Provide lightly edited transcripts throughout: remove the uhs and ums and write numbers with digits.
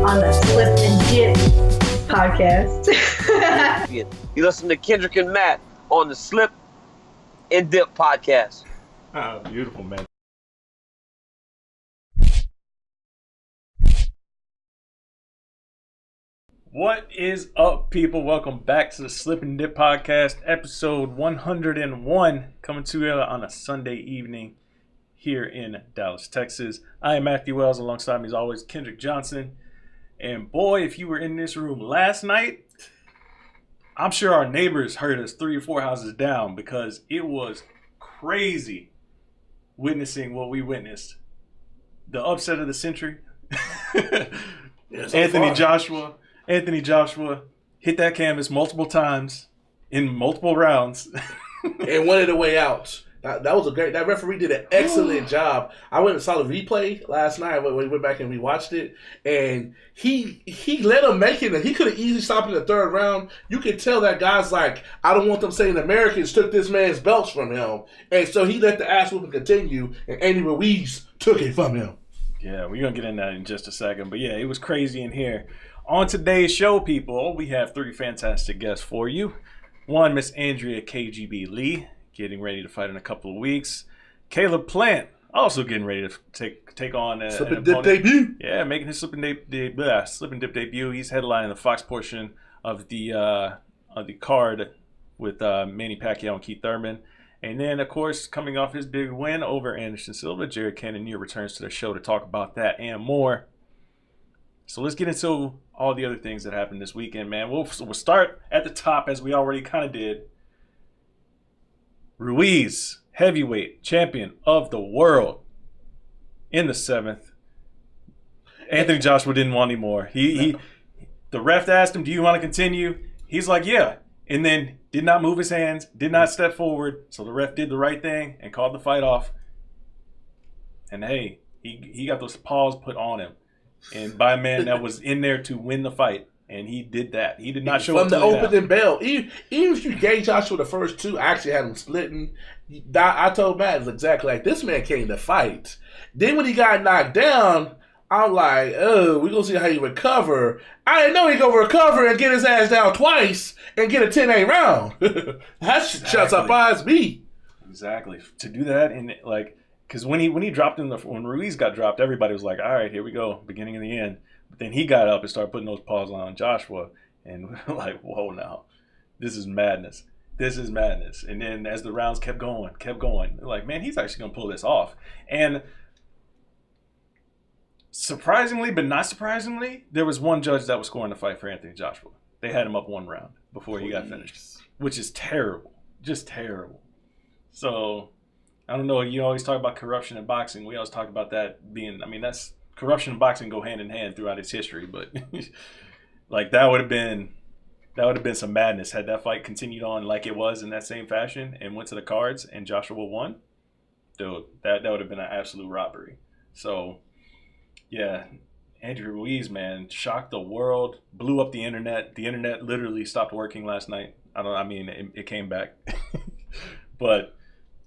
on the Slip and Dip podcast. You listen to Kendrick and Matt on the Slip and Dip podcast. Oh, beautiful, man. What is up, people? Welcome back to the Slip and Dip podcast, episode 101, coming to you on a Sunday evening here in Dallas, Texas. I am Matthew Wells. Alongside me, as always, Kendrick Johnson. And boy, if you were in this room last night, I'm sure our neighbors heard us 3 or 4 houses down, because it was crazy witnessing what we witnessed. The upset of the century. Anthony Joshua hit that canvas multiple times in multiple rounds. And wanted a way out. That was a great. That referee did an excellent job. I went and saw the replay last night when we went back and rewatched it, and he let him make it. He could have easily stopped in the third round. You could tell that guy's like, I don't want them saying Americans took this man's belts from him, and so he let the ass whooping continue, and Andy Ruiz took it from him. Yeah, we're gonna get into that in just a second, but yeah, it was crazy in here. On today's show, people, we have 3 fantastic guests for you. One, Miss Andrea KGB Lee, getting ready to fight in a couple of weeks. Caleb Plant, also getting ready to take on Slip and Dip debut. Yeah, making his Slip and Dip debut. He's headlining the Fox portion of the card with Manny Pacquiao and Pac-Thurman. And then, of course, coming off his big win over Anderson Silva, Jared Cannonier returns to the show to talk about that and more. So let's get into all the other things that happened this weekend, man. We'll start at the top, as we already kind of did. Ruiz, heavyweight champion of the world, in the 7th. Anthony Joshua didn't want any more. The ref asked him, do you want to continue? He's like, yeah. And then did not move his hands, did not step forward. So the ref did the right thing and called the fight off. And hey, he got those paws put on him. And by a man that was in there to win the fight. And he did that. He did not show up from the opening bell. Even if you gave Joshua the first 2, I actually had him splitting. I told Matt, it was exactly like, this man came to fight. Then when he got knocked down, I'm like, oh, we're going to see how he recover. I didn't know he going to recover and get his ass down twice and get a 10-8 round. That surprised me. Exactly. To do that, and like, because when he dropped when Ruiz got dropped, everybody was like, all right, here we go, beginning and the end. But then he got up and started putting those paws on Joshua, and we're like, whoa, now, this is madness. This is madness. And then as the rounds kept going, like, man, he's actually going to pull this off. And surprisingly, but not surprisingly, there was one judge that was scoring the fight for Anthony Joshua. They had him up 1 round before he got finished, which is terrible. Just terrible. So, I don't know. You always talk about corruption in boxing. We always talk about that being, that's corruption and boxing go hand in hand throughout its history. But, like, that would have been some madness had that fight continued on like it was in that same fashion and went to the cards and Joshua won. Dude, that would have been an absolute robbery. So, yeah, Andrew Ruiz, man, shocked the world, blew up the internet. The internet literally stopped working last night. It came back. But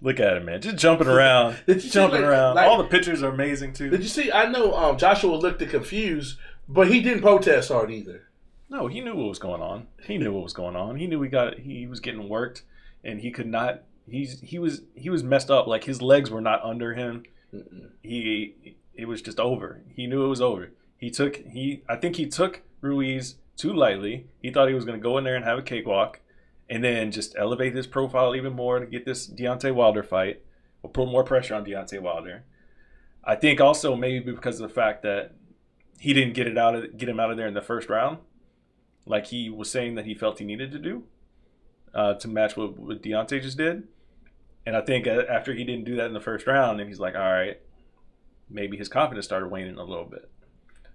look at him, man, just jumping around, around. All the pictures are amazing, too. Did you see, I know Joshua looked confused, but he didn't protest hard either. No, he knew what was going on. He knew he was getting worked, and he could not, he was messed up. Like, his legs were not under him. It was just over. He knew it was over. I think he took Ruiz too lightly. He thought he was going to go in there and have a cakewalk and then just elevate his profile even more to get this Deontay Wilder fight or put more pressure on Deontay Wilder. I think also maybe because of the fact that he didn't get him out of there in the first round, like he was saying that he felt he needed to do to match what Deontay just did. And I think after he didn't do that in the first round, and he's like, all right, maybe his confidence started waning a little bit.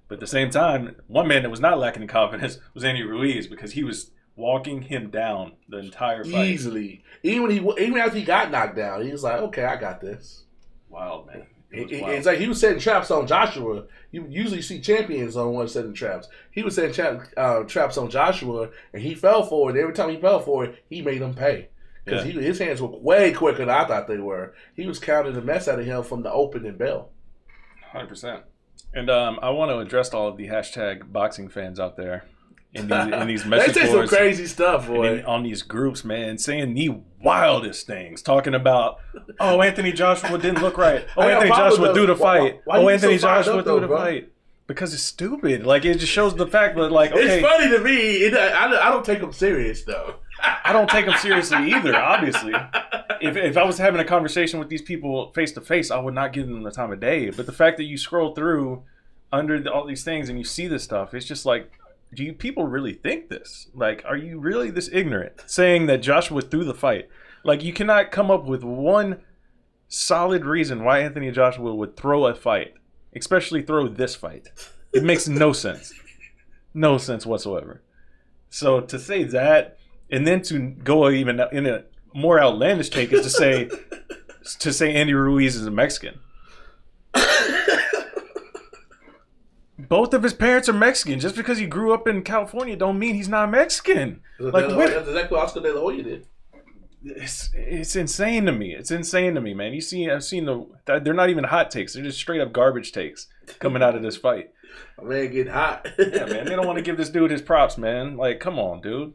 But at the same time, one man that was not lacking in confidence was Andy Ruiz, because he was walking him down the entire fight. Easily. Even after he got knocked down, he was like, okay, I got this. Wild, man. It's like he was setting traps on Joshua. You usually see champions on one setting traps. He was setting traps on Joshua, and he fell for it. Every time he fell for it, he made him pay. Because his hands were way quicker than I thought they were. He was counting the mess out of him from the opening bell. 100%. And I want to address all of the hashtag boxing fans out there in these message they say boards, some crazy stuff, boy. on these groups, man, saying the wildest things, talking about, oh, Anthony Joshua didn't look right. Oh, Anthony Joshua threw the fight. Oh, Anthony Joshua threw the fight. Because it's stupid. Like, it just shows the fact that, like, okay. It's funny to me. I don't take them serious, though. I don't take them seriously either, obviously. If I was having a conversation with these people face to face, I would not give them the time of day. But the fact that you scroll through under all these things and you see this stuff, it's just like, do you people really think this? Like, are you really this ignorant? Saying that Joshua threw the fight. Like, you cannot come up with one solid reason why Anthony Joshua would throw a fight. Especially throw this fight. It makes no sense. No sense whatsoever. So to say that, and then to go even in a more outlandish take is to say Andy Ruiz is a Mexican. Both of his parents are Mexican. Just because he grew up in California don't mean he's not Mexican. Like what? That's exactly what Oscar De La Hoya did. It's insane to me. It's insane to me, man. I've seen they're not even hot takes. They're just straight up garbage takes coming out of this fight. My man getting hot. Yeah, man. They don't want to give this dude his props, man. Like, come on, dude.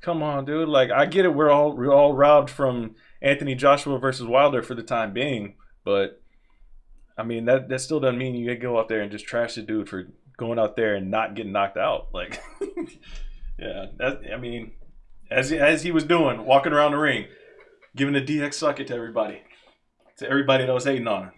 Like, I get it. We're all robbed from Anthony Joshua versus Wilder for the time being, but I mean that still doesn't mean you go out there and just trash the dude for going out there and not getting knocked out. Like, yeah, I mean. As he was doing, walking around the ring, giving a DX suck it to everybody that was hating on him.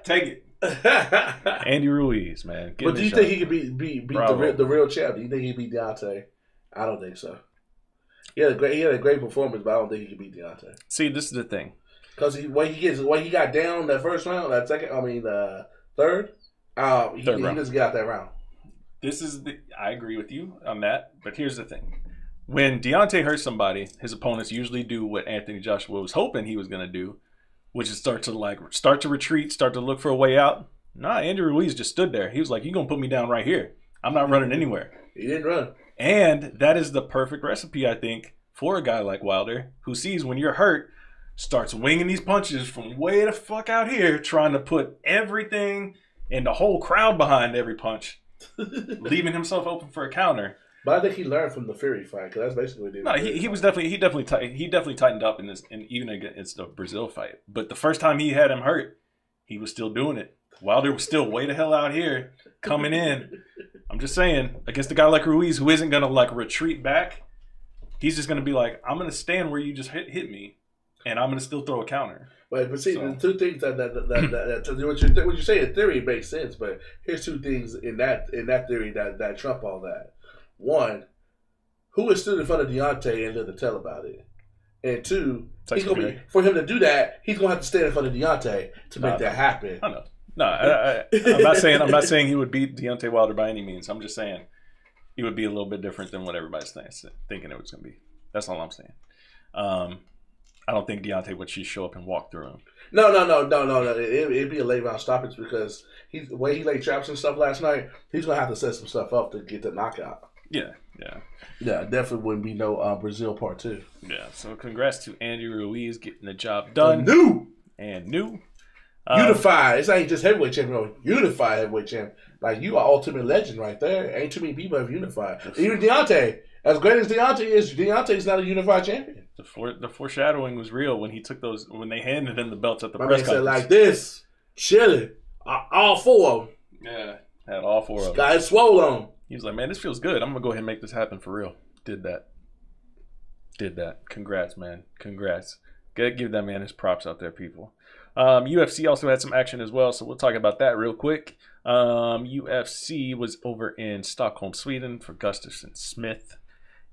Take it. Andy Ruiz, man. But do you think he could beat the real champ? Do you think he beat Deontay? I don't think so. He had a great performance, but I don't think he could beat Deontay. See, this is the thing. Because when he got down that first round, third, he doesn't get out that round. I agree with you on that, but here's the thing. When Deontay hurts somebody, his opponents usually do what Anthony Joshua was hoping he was going to do, which is start to retreat, start to look for a way out. Nah, Andy Ruiz just stood there. He was like, you're going to put me down right here. I'm not running anywhere. He didn't run. And that is the perfect recipe, I think, for a guy like Wilder, who sees when you're hurt, starts winging these punches from way the fuck out here, trying to put everything and the whole crowd behind every punch. Leaving himself open for a counter. But I think he learned from the Fury fight because that's basically what he did. No, he definitely tightened up in this, and even against the Brazil fight. But the first time he had him hurt, he was still doing it. Wilder was still way the hell out here coming in. I'm just saying, against a guy like Ruiz who isn't gonna like retreat back, he's just gonna be like, I'm gonna stand where you just hit me, and I'm gonna still throw a counter. But see, the two things that what you say in theory makes sense. But here's two things in that theory that trump all that. One, who has stood in front of Deontay and lived to tell about it? And two, for him to do that, he's gonna have to stand in front of Deontay to make that happen. I know. No, I'm not saying he would beat Deontay Wilder by any means. I'm just saying he would be a little bit different than what everybody's thinking it was gonna be. That's all I'm saying. I don't think Deontay would just show up and walk through him. No. It'd be a late round stoppage because the way he laid traps and stuff last night, he's gonna have to set some stuff up to get the knockout. Yeah. Definitely wouldn't be no Brazil part 2. Yeah. So congrats to Andy Ruiz getting the job done. New. Unified. It's not just heavyweight champion. Unified heavyweight champion. Like, you are ultimate legend right there. Ain't too many people have unified. Even Deontay. As great as Deontay is, Deontay's not a unified champion. The foreshadowing was real when when they handed him the belts at the press conference. Said like this, chilling, all 4 of them. Yeah, had all 4 of them. Guy swole on. He was like, man, this feels good. I'm gonna go ahead and make this happen for real. Did that. Congrats, man. Congrats. Give that man his props out there, people. UFC also had some action as well, so we'll talk about that real quick. UFC was over in Stockholm, Sweden for Gustafsson Smith.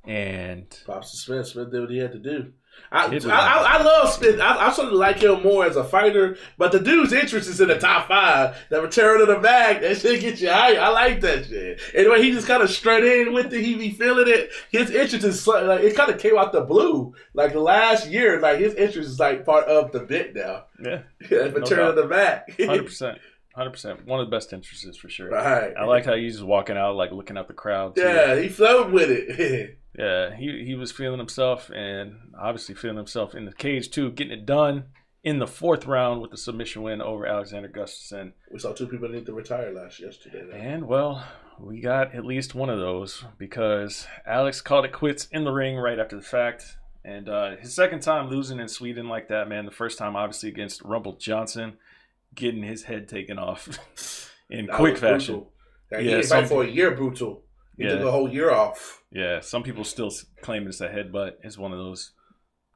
And props to Smith. Smith did what he had to do. I love Smith. I sort of like him more as a fighter, but the dude's interest is in the top 5. The return of the bag, that shit gets you high. I like that shit. And when he just kind of straight in with it, he be feeling it. His interest is like, it kind of came out the blue. Like last year, like his interest is like part of the bit now. Yeah, return of the bag. 100%. 100%. One of the best interests for sure. Right. I liked how he's just walking out, like looking at the crowd. Too. Yeah, he floated with it. Yeah, he was feeling himself, and obviously feeling himself in the cage too, getting it done. in the 4th round with the submission win over Alexander Gustafsson. We saw 2 people need to retire yesterday. Though. And, well, we got at least one of those because Alex called it quits in the ring right after the fact. And his 2nd time losing in Sweden like that, man. The first time, obviously, against Rumble Johnson, getting his head taken off in quick fashion. He didn't fight for a year, brutal. He took a whole year off. Yeah, some people still claim it's a headbutt. It's one of those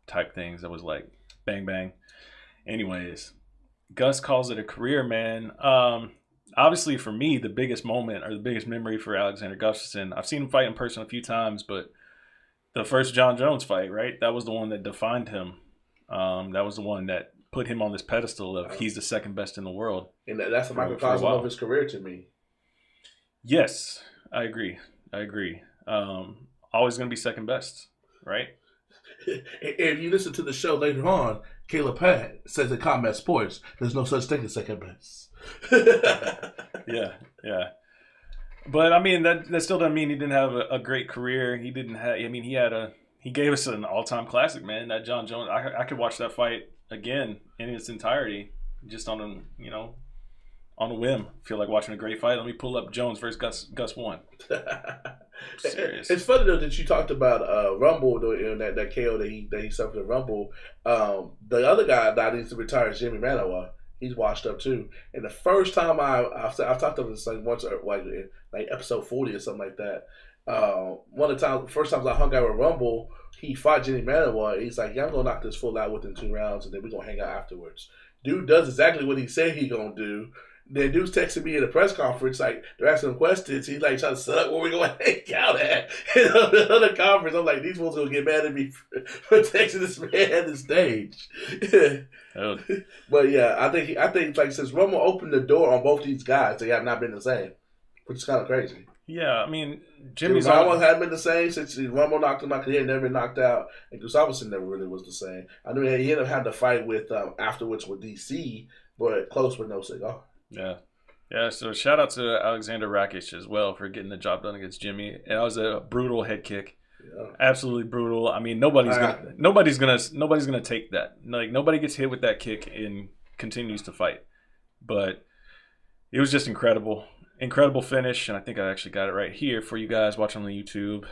type things that was like bang, bang. Anyways, Gus calls it a career, man. Obviously, for me, the biggest moment or the biggest memory for Alexander Gustafsson, I've seen him fight in person a few times, but the first Jon Jones fight, right? That was the one that defined him. That was the one that put him on this pedestal of he's the 2nd best in the world. And that's the microcosm of his career to me. Yes, I agree. Always going to be 2nd best, right? If you listen to the show later on, Caleb Pat says in combat sports, there's no such thing as 2nd best. Yeah. But I mean, that still doesn't mean he didn't have a great career. He didn't have. I mean, he gave us an all-time classic, man. That Jon Jones. I could watch that fight again in its entirety, just on a whim. Feel like watching a great fight. Let me pull up Jones versus Gus 1. Serious. It's funny though that you talked about Rumble, that KO that he suffered at Rumble. The other guy that needs to retire is Jimmie Rivera. He's washed up too. And the first time I've talked about this like once, like episode 40 or something like that. One of the first times I hung out with Rumble, he fought Jimmie Rivera. He's like, "Yeah, I'm gonna knock this fool out within 2 rounds, and then we're gonna hang out afterwards." Dude does exactly what he said he gonna do. Then dude's texting me in a press conference, like they're asking him questions. He's like trying to set up where we gonna hang out at. In another conference, I'm like, these fools gonna get mad at me for texting this man at the stage. But yeah, I think like since Rumble opened the door on both these guys, they have not been the same, which is kind of crazy. Yeah, I mean, Jimmy's Rumble hadn't been the same since Rumble knocked him out. He had never been knocked out, and Gustafsson never really was the same. I knew he ended up having to fight with afterwards with DC, but close with no cigar. Yeah. So shout out to Alexander Rakic as well for getting the job done against Jimmy. And that was a brutal head kick. Yeah. Absolutely brutal. I mean, nobody's gonna take that. Like nobody gets hit with that kick and continues to fight. But it was just incredible finish, and I think I actually got it right here for you guys watching on the YouTube.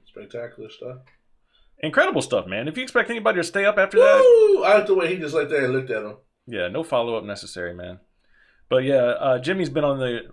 Spectacular stuff. Incredible stuff, man. If you expect anybody to stay up after that, I like the way he just like there and looked at him. Yeah, no follow up necessary, man. But yeah, Jimmy's been on the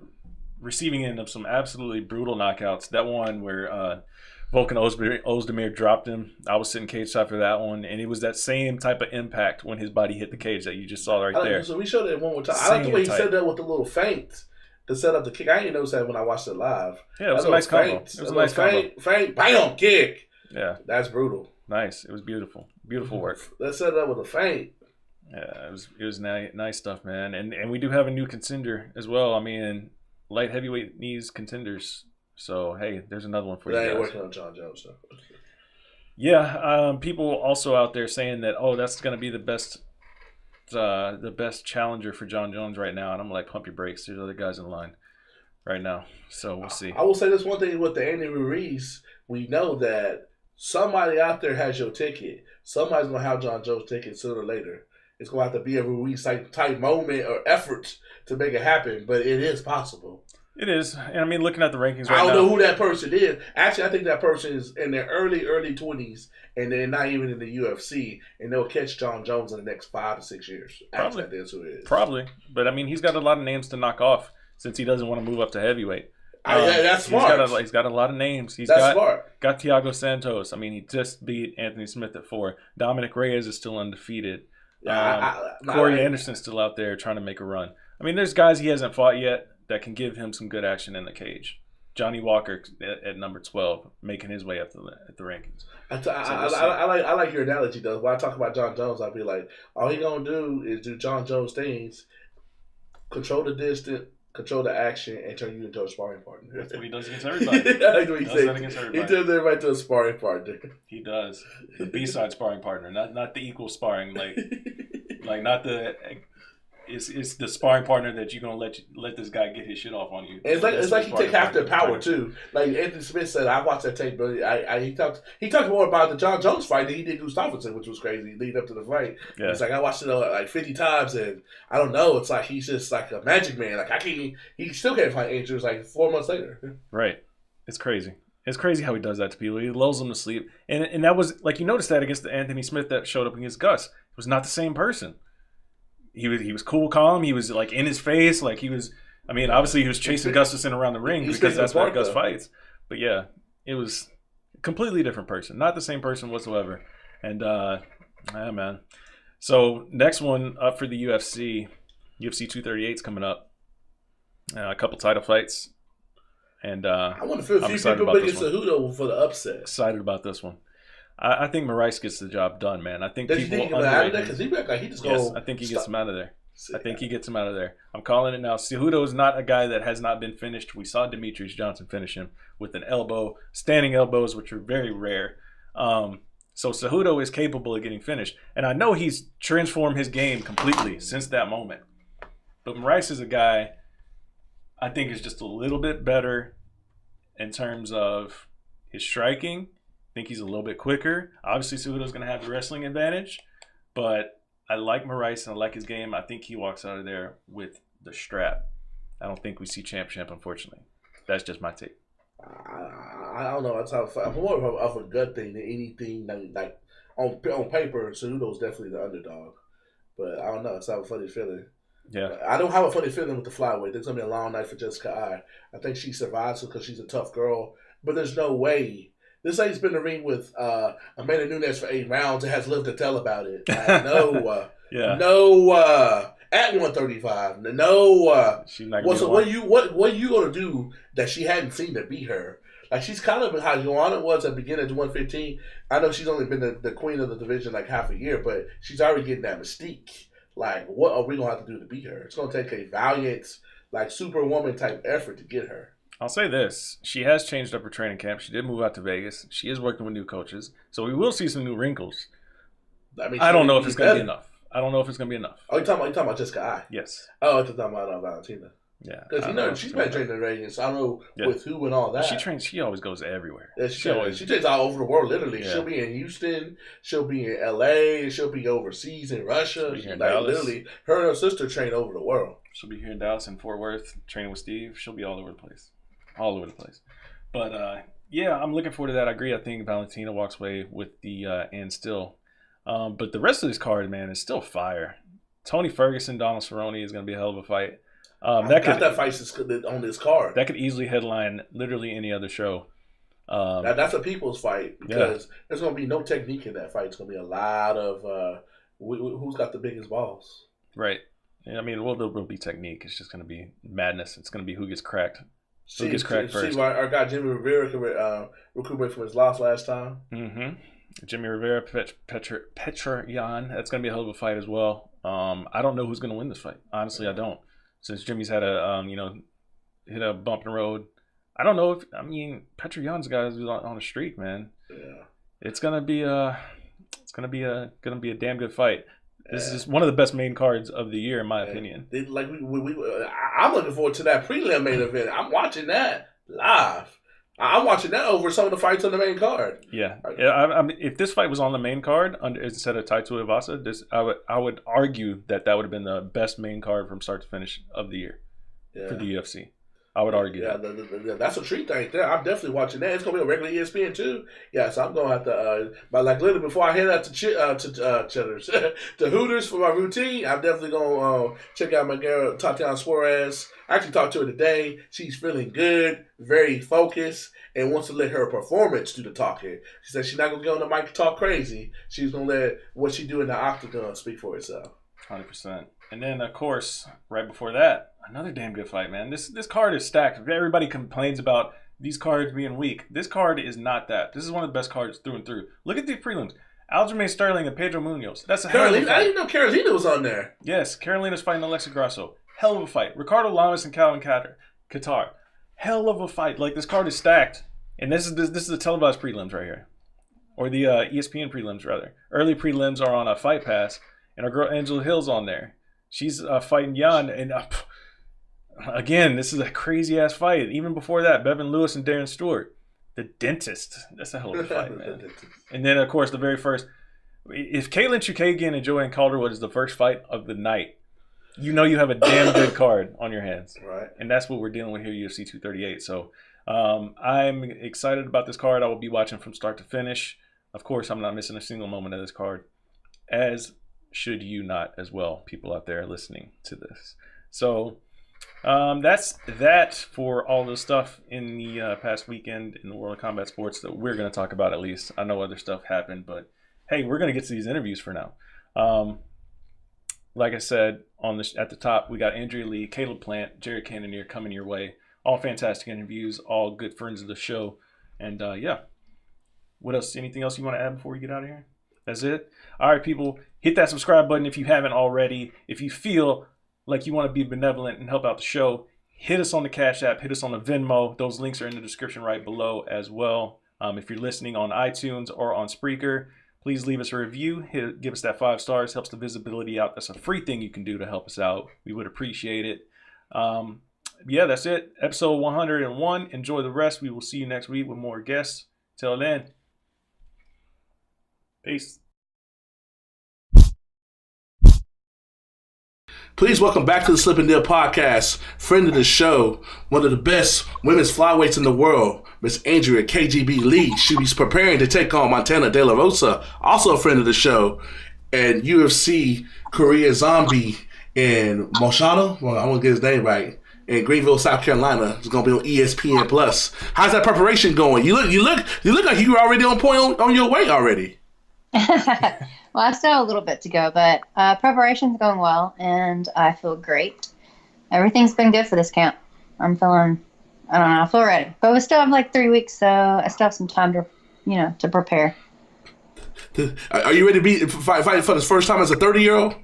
receiving end of some absolutely brutal knockouts. That one where Volkan Ozdemir dropped him. I was sitting cage side for that one, and it was that same type of impact when his body hit the cage that you just saw right there. So we showed it one more time. I like the way he said that with the little feint to set up the kick. I didn't notice that when I watched it live. Yeah, it was a nice combo. It was a nice combo. Feint, bam, kick. Yeah. That's brutal. Nice. It was beautiful. Beautiful work. Let's set it up with a feint. Yeah, it was nice stuff, man. And we do have a new contender as well. I mean, light heavyweight knees contenders. So, hey, there's another one for you guys. They ain't working on Jon Jones, so. Yeah, people also out there saying that, that's going to be the best challenger for Jon Jones right now. And I'm like, pump your brakes. There's other guys in line right now. So we'll see. I will say this one thing with the Andy Ruiz. We know that somebody out there has your ticket. Somebody's going to have Jon Jones' ticket sooner or later. It's going to have to be a Ruiz type moment or effort to make it happen, but it is possible. It is. And I mean, looking at the rankings right now. I don't know who that person is. Actually, I think that person is in their early 20s, and they're not even in the UFC, and they'll catch Jon Jones in the next 5 to 6 years. Probably. Actually, that's who it is. Probably. But I mean, he's got a lot of names to knock off since he doesn't want to move up to heavyweight. That's smart. He's got a lot of names. Smart. Got Thiago Santos. I mean, he just beat Anthony Smith at 4. Dominic Reyes is still undefeated. Corey Anderson's still out there trying to make a run. I mean, there's guys he hasn't fought yet that can give him some good action in the cage. Johnny Walker at number 12, making his way up at the rankings. I like your analogy, though. When I talk about Jon Jones, I'll be like, all he going to do is do Jon Jones things, control the distance, control the action, and turn you into a sparring partner. That's what he does against everybody. I like what he says. He turns everybody to a sparring partner. He does. The B-side sparring partner, not the equal sparring, like not the it's the sparring partner that you're gonna let this guy get his shit off on you. And it's like he take half their power too. Like Anthony Smith said, I watched that tape, but he talked more about the Jon Jones fight than he did Gustafsson, which was crazy leading up to the fight. Yeah. It's like I watched it like 50 times, and I don't know. It's like he's just like a magic man. Like he still can't fight Andrews like 4 months later. Right. It's crazy. It's crazy how he does that to people. He lulls them to sleep, and that was like you noticed that against the Anthony Smith that showed up against Gus. It was not the same person. He was cool, calm. He was like in his face, like he was. I mean, obviously he was chasing Gustafsson around the ring because that's where Gus fights. But yeah, it was a completely different person, not the same person whatsoever. And yeah, man. So next one up for the UFC 238 is coming up. A couple title fights, and I want to feel a few people big Cejudo for the upset. Excited about this one. I think Moraes gets the job done, man. I think people underrate him. Because he just yes, I think he gets him out of there. I think he gets him out of there. I'm calling it now. Cejudo is not a guy that has not been finished. We saw Demetrious Johnson finish him with an elbow, standing elbows, which are very rare. So Cejudo is capable of getting finished. And I know he's transformed his game completely since that moment. But Moraes is a guy I think is just a little bit better in terms of his striking. I think he's a little bit quicker. Obviously, Cejudo's going to have the wrestling advantage, but I like Moraes and I like his game. I think he walks out of there with the strap. I don't think we see champ, unfortunately. That's just my take. I don't know. It's more of a gut thing than anything. Like on paper, Cejudo's definitely the underdog, but I don't know. It's a funny feeling. Yeah, I don't have a funny feeling with the flyweight. It's gonna be a long night for Jessica Eye. I think she survives because she's a tough girl, but there's no way. This lady's been in the ring with Amanda Nunes for 8 rounds and has lived to tell about it. No, at 135, no. She's not gonna what are you gonna do that she hadn't seen to beat her? Like she's kind of how Joanna was at the beginning of 115. I know she's only been the queen of the division like half a year, but she's already getting that mystique. Like, what are we gonna have to do to beat her? It's gonna take a valiant, like superwoman type effort to get her. I'll say this. She has changed up her training camp. She did move out to Vegas. She is working with new coaches. So we will see some new wrinkles. I don't know if it's going to be enough. Oh, you're talking about Jessica Eye? Yes. Oh, you're talking about Valentina. Yeah. Because she's been training in Vegas. I don't know with who and all that. She always goes everywhere. Yeah, she trains all over the world, literally. Yeah. She'll be in Houston. She'll be in LA. She'll be overseas in Russia. She'll be here in Dallas. Literally, her and her sister train over the world. She'll be here in Dallas and Fort Worth, training with Steve. She'll be all over the place. But yeah, I'm looking forward to that. I agree. I think Valentina walks away with the and still. But the rest of this card, man, is still fire. Tony Ferguson, Donald Cerrone is going to be a hell of a fight. That fight's on this card. That could easily headline literally any other show. That's a people's fight because there's going to be no technique in that fight. It's going to be a lot of who's got the biggest balls. Right. I mean, there will be technique. It's just going to be madness. It's going to be who gets cracked. Who gets cracked first. See, our guy Jimmie Rivera can recuperate from his loss last time. Mm-hmm. Jimmie Rivera, Petryan. That's going to be a hell of a fight as well. I don't know who's going to win this fight. Honestly, I don't. Since Jimmy's had a hit a bump in the road. I don't know if Petryan's guy is on a streak, man. Yeah. It's gonna be a damn good fight. This is one of the best main cards of the year, in my opinion. I'm looking forward to that prelim main event. I'm watching that live. I'm watching that over some of the fights on the main card. Yeah. If this fight was on the main card instead of Taito Ivasa, I would argue that would have been the best main card from start to finish of the year for the UFC. I would argue that. That's a treat right there. I'm definitely watching that. It's gonna be a regular ESPN too. Yeah, so I'm gonna have to. But like literally before I head out to Cheddars, to Hooters for my routine, I'm definitely gonna check out my girl Tatiana Suarez. I actually talked to her today. She's feeling good, very focused, and wants to let her performance do the talking. She said she's not gonna get on the mic and talk crazy. She's gonna let what she do in the octagon speak for itself. 100%. And then of course, right before that, another damn good fight, man. This card is stacked. Everybody complains about these cards being weak. This card is not that. This is one of the best cards through and through. Look at the prelims. Aljamain Sterling and Pedro Munoz. That's a hell of a fight. I didn't know Carolina was on there. Yes, Carolina's fighting Alexa Grasso. Hell of a fight. Ricardo Lamas and Calvin Qatar. Hell of a fight. Like, this card is stacked. And this is the televised prelims right here. Or the ESPN prelims, rather. Early prelims are on a Fight Pass. And our girl Angela Hill's on there. She's fighting Yan, and again, this is a crazy ass fight. Even before that, Bevan Lewis and Darren Stewart, the dentist. That's a hell of a fight, man. And then, of course, the very first. If Caitlin Chukagian and Joanne Calderwood is the first fight of the night, you know you have a damn good card on your hands. Right. And that's what we're dealing with here, UFC 238. So I'm excited about this card. I will be watching from start to finish. Of course, I'm not missing a single moment of this card, as should you not as well, people out there listening to this. So that's that for all the stuff in the past weekend in the world of combat sports that we're going to talk about, at least. I know other stuff happened, but hey, we're going to get to these interviews for now. Like I said at the top, we got Andrea Lee, Caleb Plant, Jared Cannonier coming your way. All fantastic interviews, all good friends of the show. And yeah, what else? Anything else you want to add before we get out of here? That's it? All right, people, hit that subscribe button if you haven't already. If you feel like you want to be benevolent and help out the show, hit us on the Cash App, hit us on the Venmo. Those links are in the description right below as well. If you're listening on iTunes or on Spreaker, please leave us a review. Give us that 5 stars. Helps the visibility out. That's a free thing you can do to help us out. We would appreciate it. Yeah, that's it. Episode 101. Enjoy the rest. We will see you next week with more guests. Till then, peace. Please welcome back to the Slip and Deal podcast. Friend of the show, one of the best women's flyweights in the world, Miss Andrea KGB Lee. She's preparing to take on Montana De La Rosa, also a friend of the show, and UFC Korea Zombie in Moshano. Well, I want to get his name right. In Greenville, South Carolina. It's gonna be on ESPN Plus. How's that preparation going? You look like you were already on point on your way already. Well, I still have a little bit to go, but preparation's going well, and I feel great. Everything's been good for this camp. I feel ready. But we still have like 3 weeks, so I still have some time to prepare. Are you ready to fight for the first time as a 30-year-old?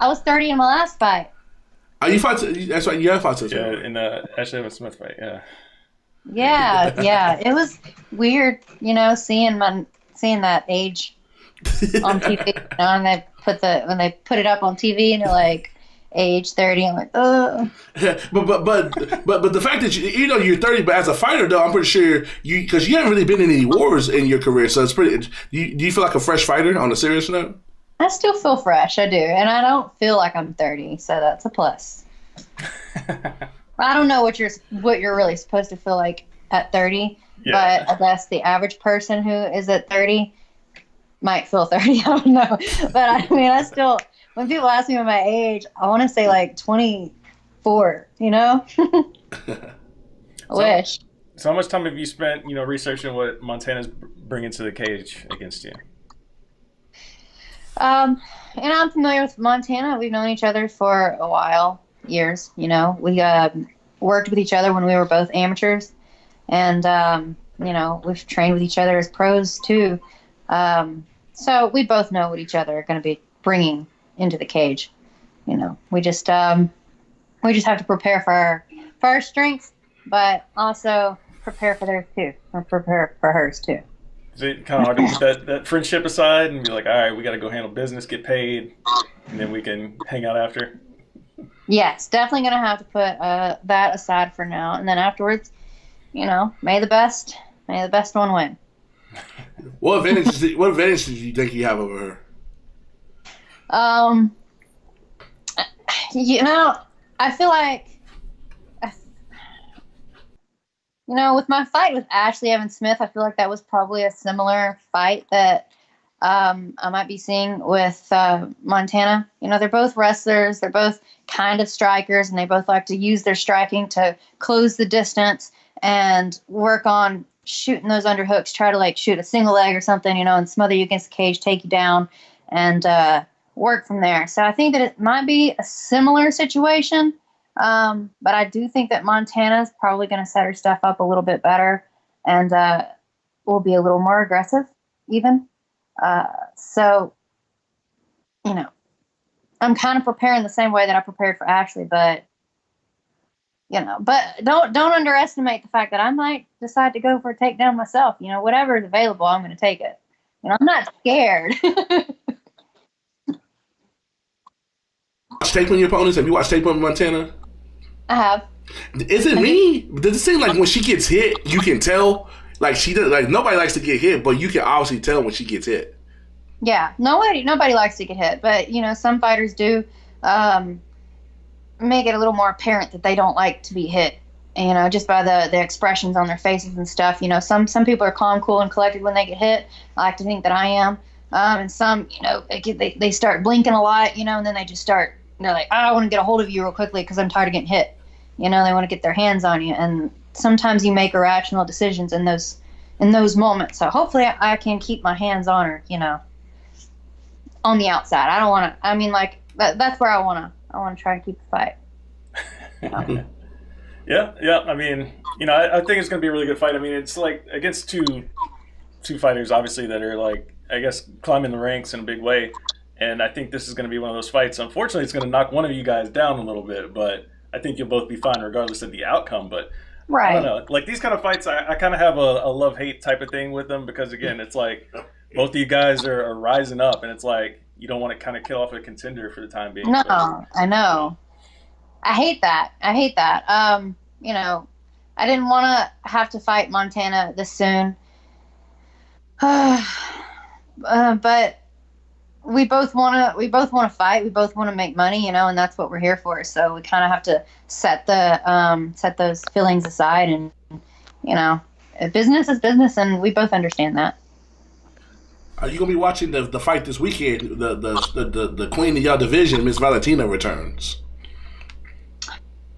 I was 30 in my last fight. Oh, you fought? That's right. You have fought. Yeah, in the Ashley Evans Smith fight. Yeah. Yeah. It was weird, seeing that age on TV. And when they put it up on TV, and they're like age 30. I'm like, oh. but the fact that you're 30, but as a fighter though, I'm pretty sure because you haven't really been in any wars in your career, so it's pretty. Do you feel like a fresh fighter on a serious note? I still feel fresh. I do, and I don't feel like I'm 30, so that's a plus. I don't know what you're really supposed to feel like at 30, but I guess the average person who is at 30 might feel 30. I don't know, but I mean, I still, when people ask me my age, I want to say like 24. I wish. So how much time have you spent, researching what Montana's bringing to the cage against you? And I'm familiar with Montana. We've known each other for a while. Years, we worked with each other when we were both amateurs, and we've trained with each other as pros too. So we both know what each other are going to be bringing into the cage. We just have to prepare for our strengths, but also prepare for theirs too, or prepare for hers too. Is it kind of hard to put that friendship aside and be like, all right, we got to go handle business, get paid, and then we can hang out after? Yes, definitely going to have to put that aside for now, and then afterwards, may the best one win. What advantage do you think you have over her? I feel like, with my fight with Ashley Evans Smith, I feel like that was probably a similar fight that I might be seeing with Montana. They're both wrestlers. They're both kind of strikers, and they both like to use their striking to close the distance and work on shooting those underhooks, try to like shoot a single leg or something, and smother you against the cage, take you down, and work from there. So I think that it might be a similar situation, but I do think that Montana's probably going to set her stuff up a little bit better and will be a little more aggressive even. So, I'm kind of preparing the same way that I prepared for Ashley, but don't underestimate the fact that I might decide to go for a takedown myself. Whatever is available, I'm going to take it. I'm not scared. Tape on your opponents? Have you watched tape on Montana? I have. Is it me? Does it seem like when she gets hit, you can tell? Like she does. Like nobody likes to get hit, but you can obviously tell when she gets hit. Yeah, nobody likes to get hit, but some fighters do make it a little more apparent that they don't like to be hit. Just by the expressions on their faces and stuff. Some people are calm, cool, and collected when they get hit. I like to think that I am. And some, they start blinking a lot, and then they just start. They're like, I want to get a hold of you real quickly because I'm tired of getting hit. They want to get their hands on you, and sometimes you make irrational decisions in those moments. So hopefully I can keep my hands on her, on the outside. I don't want to. I mean, like that's where I want to try to keep the fight. Yeah. I mean, I think it's going to be a really good fight. I mean, it's like against two fighters, obviously, that are like, I guess, climbing the ranks in a big way. And I think this is going to be one of those fights. Unfortunately, it's going to knock one of you guys down a little bit, but I think you'll both be fine regardless of the outcome. But right. I don't know. Like these kind of fights, I kind of have a love-hate type of thing with them because, again, it's like both of you guys are rising up, and it's like you don't want to kind of kill off a contender for the time being. No, so. I know. I hate that. I didn't want to have to fight Montana this soon. But we both want to fight. We both want to make money, and that's what we're here for. So we kind of have to set those feelings aside, and business is business, and we both understand that. Are you gonna be watching the fight this weekend? The queen of your division, Miss Valentina, returns.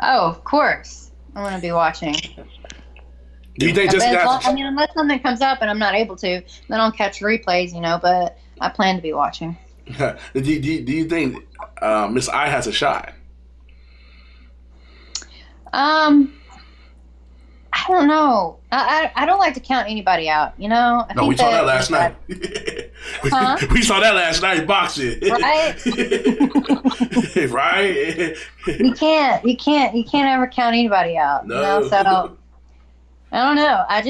Oh, of course, I'm gonna be watching. Do you think unless something comes up and I'm not able to, then I'll catch replays, But I plan to be watching. do you think Miss I has a shot? I don't know. I don't like to count anybody out. We saw that last night. Huh? We saw that last night boxing. Right. Right. You can't ever count anybody out. No. So I don't know. I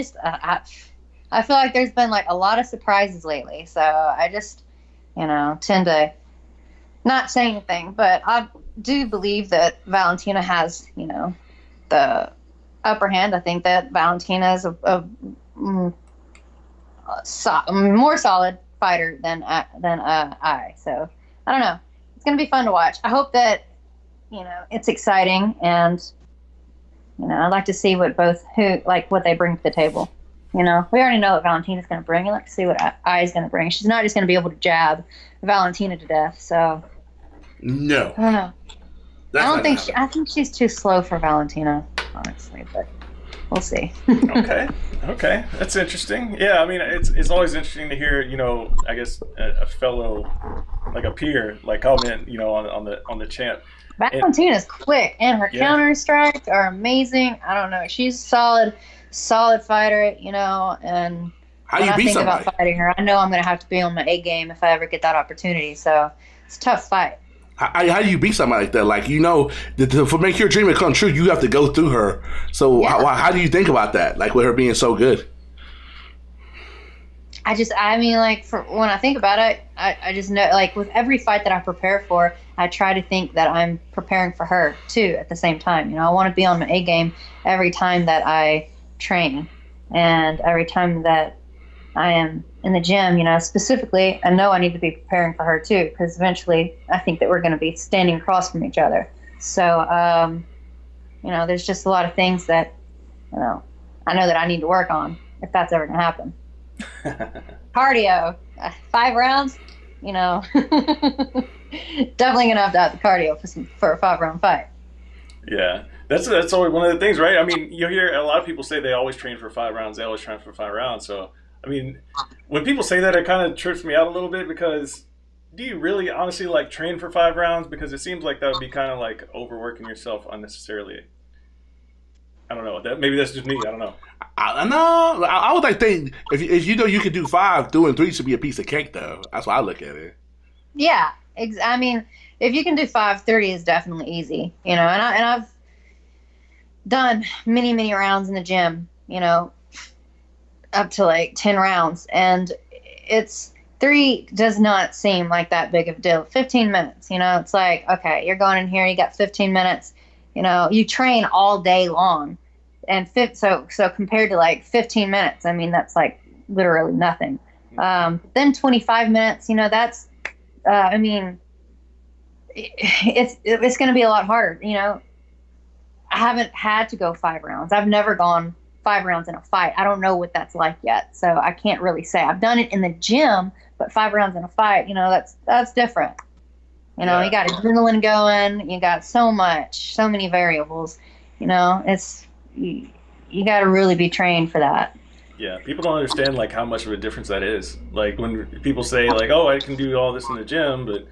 feel like there's been like a lot of surprises lately. So I just tend to not say anything. But I do believe that Valentina has the upper hand. I think that Valentina is a more solid fighter than I. So I don't know. It's gonna be fun to watch. I hope that it's exciting, and I'd like to see what they bring to the table. We already know what Valentina's gonna bring. I'd like to see what I is gonna bring. She's not just gonna be able to jab Valentina to death. So no, I don't know. I think she's too slow for Valentina, honestly, but we'll see. Okay, that's interesting. Yeah, I mean, it's always interesting to hear, I guess a fellow, like a peer, like comment, on the champ. Valentina's quick, and her counter strikes are amazing. I don't know, she's a solid fighter, and how you beat somebody? About fighting her, I know I'm going to have to be on my A game if I ever get that opportunity. So it's a tough fight. How do you beat somebody like that? Like, for make your dream come true, you have to go through her. So how do you think about that? Like, with her being so good? When I think about it, I just know, like, with every fight that I prepare for, I try to think that I'm preparing for her, too, at the same time. I want to be on my A game every time that I train, and every time that I am in the gym, specifically, I know I need to be preparing for her too, because eventually I think that we're going to be standing across from each other. So, there's just a lot of things that, I know that I need to work on if that's ever going to happen. Cardio, 5 rounds, definitely going to have to have the cardio for a 5-round fight. Yeah. That's always one of the things, right? I mean, you hear a lot of people say they always train for 5 rounds. They always train for 5 rounds. So, I mean, when people say that, it kind of trips me out a little bit, because do you really honestly like train for 5 rounds? Because it seems like that would be kind of like overworking yourself unnecessarily. I don't know. Maybe that's just me. I don't know. I would like think if you can do 5, doing 3 should be a piece of cake, though. That's why I look at it. Yeah, I mean, if you can do 5, 30 is definitely easy. And I've done many rounds in the gym. Up to like 10 rounds, and it's 3 does not seem like that big of a deal. 15 minutes, it's like, okay, you're going in here, you got 15 minutes, you train all day long. And so compared to like 15 minutes, I mean, that's like literally nothing. Then 25 minutes, that's, I mean, it's going to be a lot harder. I haven't had to go 5 rounds. I've never gone 5 rounds in a fight. I don't know what that's like yet. So I can't really say. I've done it in the gym, but 5 rounds in a fight, that's different. You got adrenaline going, you got so many variables, it's, you got to really be trained for that. Yeah, people don't understand like how much of a difference that is. Like when people say like, "Oh, I can do all this in the gym," but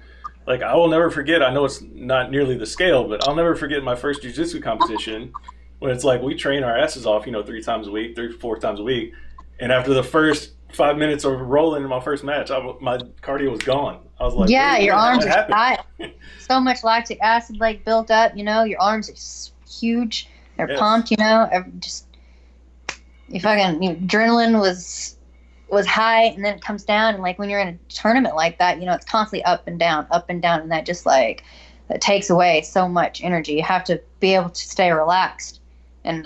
like I will never forget. I know it's not nearly the scale, but I'll never forget my first jiu-jitsu competition when it's like we train our asses off, 3 times a week, 3-4 times a week, and after the first 5 minutes of rolling in my first match, my cardio was gone. I was like, "Yeah, your arms are tight. So much lactic acid like built up. Your arms are huge. They're pumped. Just." You fucking adrenaline was high, and then it comes down, and like when you're in a tournament like that, it's constantly up and down, and that just like that takes away so much energy. You have to be able to stay relaxed in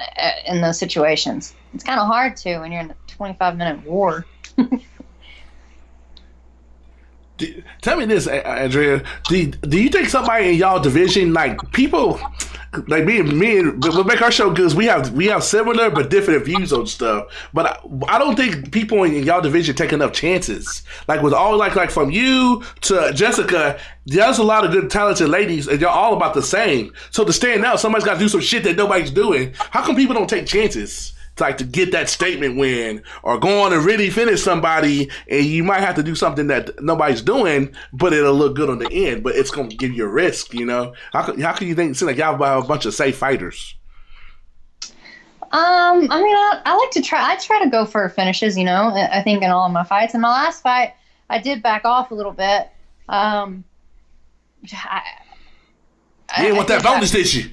those situations. It's kind of hard to when you're in a 25-minute war. Tell me this, Andrea. Do you think somebody in y'all division, like people, like me and we'll make our show good? We have similar but different views on stuff. But I don't think people in y'all division take enough chances. Like with all like from you to Jessica, there's a lot of good talented ladies, and y'all all about the same. So to stand out, somebody's got to do some shit that nobody's doing. How come people don't take chances? Like to get that statement win or go on and really finish somebody, and you might have to do something that nobody's doing, but it'll look good on the end, but it's going to give you a risk, How can you think, seem like y'all have a bunch of safe fighters? I mean, I like to try. I try to go for finishes, I think in all of my fights. In my last fight, I did back off a little bit. You didn't want that bonus, did you?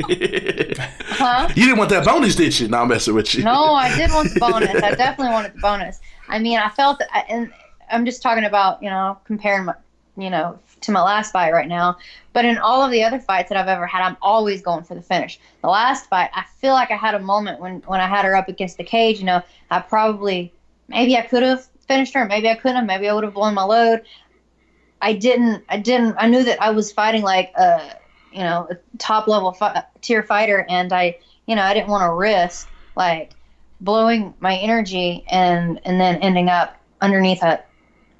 Huh? You didn't want that bonus, did you? No, I'm messing with you. No, I did want the bonus. I definitely wanted the bonus. I mean, I felt that, and I'm just talking about, comparing my, to my last fight right now. But in all of the other fights that I've ever had, I'm always going for the finish. The last fight, I feel like I had a moment when I had her up against the cage, I probably, maybe I could have finished her, maybe I couldn't have, maybe I would have blown my load. I didn't. I knew that I was fighting like a top level tier fighter, and I didn't want to risk like blowing my energy and then ending up underneath a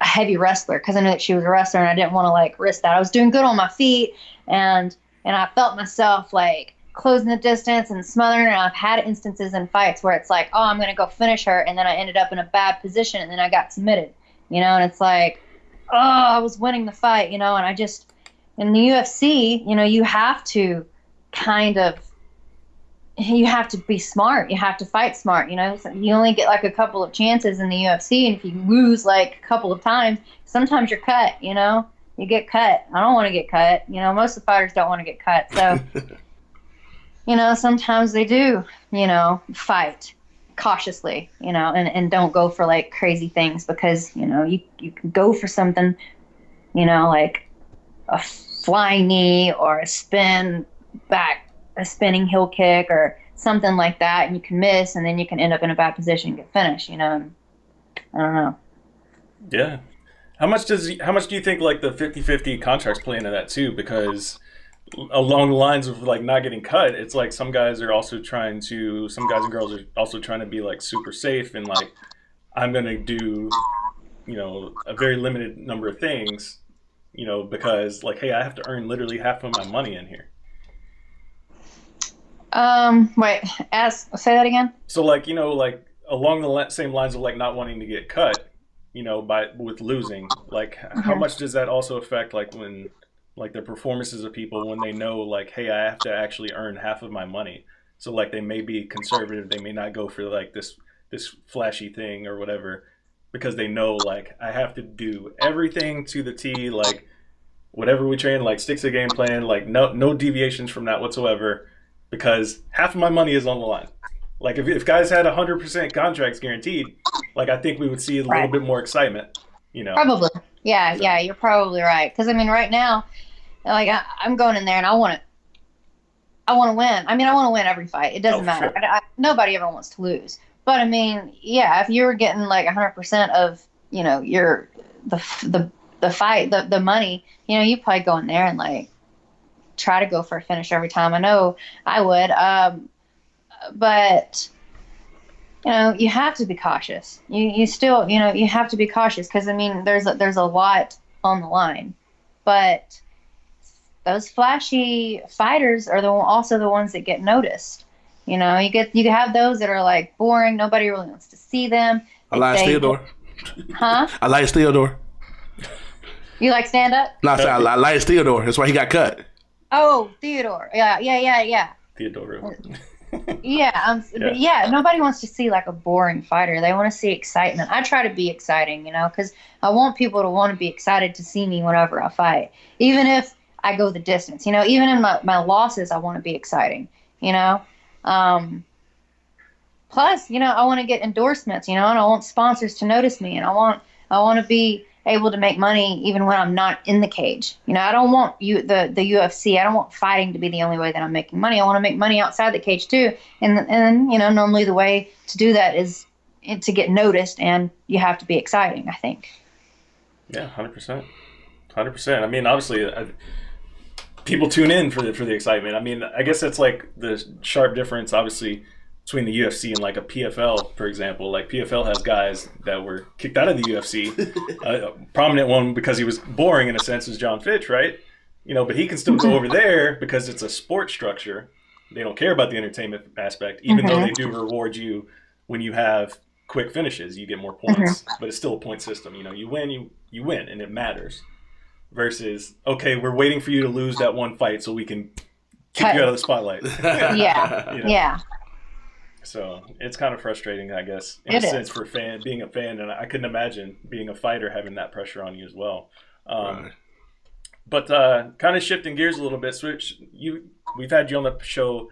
heavy wrestler, because I knew that she was a wrestler, and I didn't want to like risk that. I was doing good on my feet, and I felt myself like closing the distance and smothering, and I've had instances in fights where it's like, oh, I'm going to go finish her, and then I ended up in a bad position, and then I got submitted, and it's like, oh, I was winning the fight, and I just, in the UFC, you have to you have to be smart. You have to fight smart. So you only get like a couple of chances in the UFC, and if you lose like a couple of times, sometimes you're cut. You get cut. I don't want to get cut. Most of the fighters don't want to get cut. So, sometimes they do. Fight cautiously. And don't go for like crazy things, because you can go for something. Like a flying knee or a spinning heel kick or something like that, and you can miss, and then you can end up in a bad position and get finished. I don't know. Yeah. How much do you think like the 50-50 contracts play into that too? Because along the lines of like not getting cut, it's like some guys and girls are also trying to be like super safe, and like I'm gonna do a very limited number of things, because like, hey, I have to earn literally half of my money in here. Wait, say that again. So like, like along the same lines of like not wanting to get cut, with losing, like how much does that also affect like when like the performances of people when they know like, hey, I have to actually earn half of my money. So like they may be conservative, they may not go for like this flashy thing or whatever, because they know like I have to do everything to the T, like whatever we train, like stick to the game plan, like no deviations from that whatsoever, because half of my money is on the line. Like if guys had 100% contracts guaranteed, like I think we would see a little bit more excitement. You know, Probably. Yeah, yeah, you're probably right. Because I mean, right now, like I'm going in there and I want to win. I mean, I want to win every fight. It doesn't matter. Sure. Nobody ever wants to lose. But I mean, yeah, if you were getting like 100% of your the fight, the money, you probably go in there and like try to go for a finish every time. I know I would. But you have to be cautious. You still, you have to be cautious because I mean, there's a lot on the line, but those flashy fighters are also the ones that get noticed. You have those that are like boring. Nobody really wants to see them. Elias Theodore. Huh? Elias Theodore. You like stand up? No, I Elias Theodore. That's why he got cut. Oh, Theodore. Yeah. Theodore. Yeah, but yeah, nobody wants to see like a boring fighter. They want to see excitement. I try to be exciting, because I want people to want to be excited to see me whenever I fight, even if I go the distance. Even in my losses, I want to be exciting. Plus, I want to get endorsements. And I want sponsors to notice me, and I want to be able to make money even when I'm not in the cage. I don't want the UFC. I don't want fighting to be the only way that I'm making money. I want to make money outside the cage too. And normally the way to do that is to get noticed, and you have to be exciting, I think. Yeah, 100%. 100%. I mean, obviously, people tune in for the excitement. I mean, I guess that's like the sharp difference, obviously, between the UFC and like a PFL, for example. Like PFL has guys that were kicked out of the UFC. A prominent one because he was boring in a sense is John Fitch, right? But he can still go over there because it's a sport structure. They don't care about the entertainment aspect, even though they do reward you when you have quick finishes. You get more points, but it's still a point system. You win, you win, and it matters. Versus, okay, we're waiting for you to lose that one fight so we can kick you out of the spotlight. Yeah. So it's kind of frustrating, I guess, in a sense for being a fan, and I couldn't imagine being a fighter having that pressure on you as well. Right. But kind of shifting gears a little bit, Switch. We've had you on the show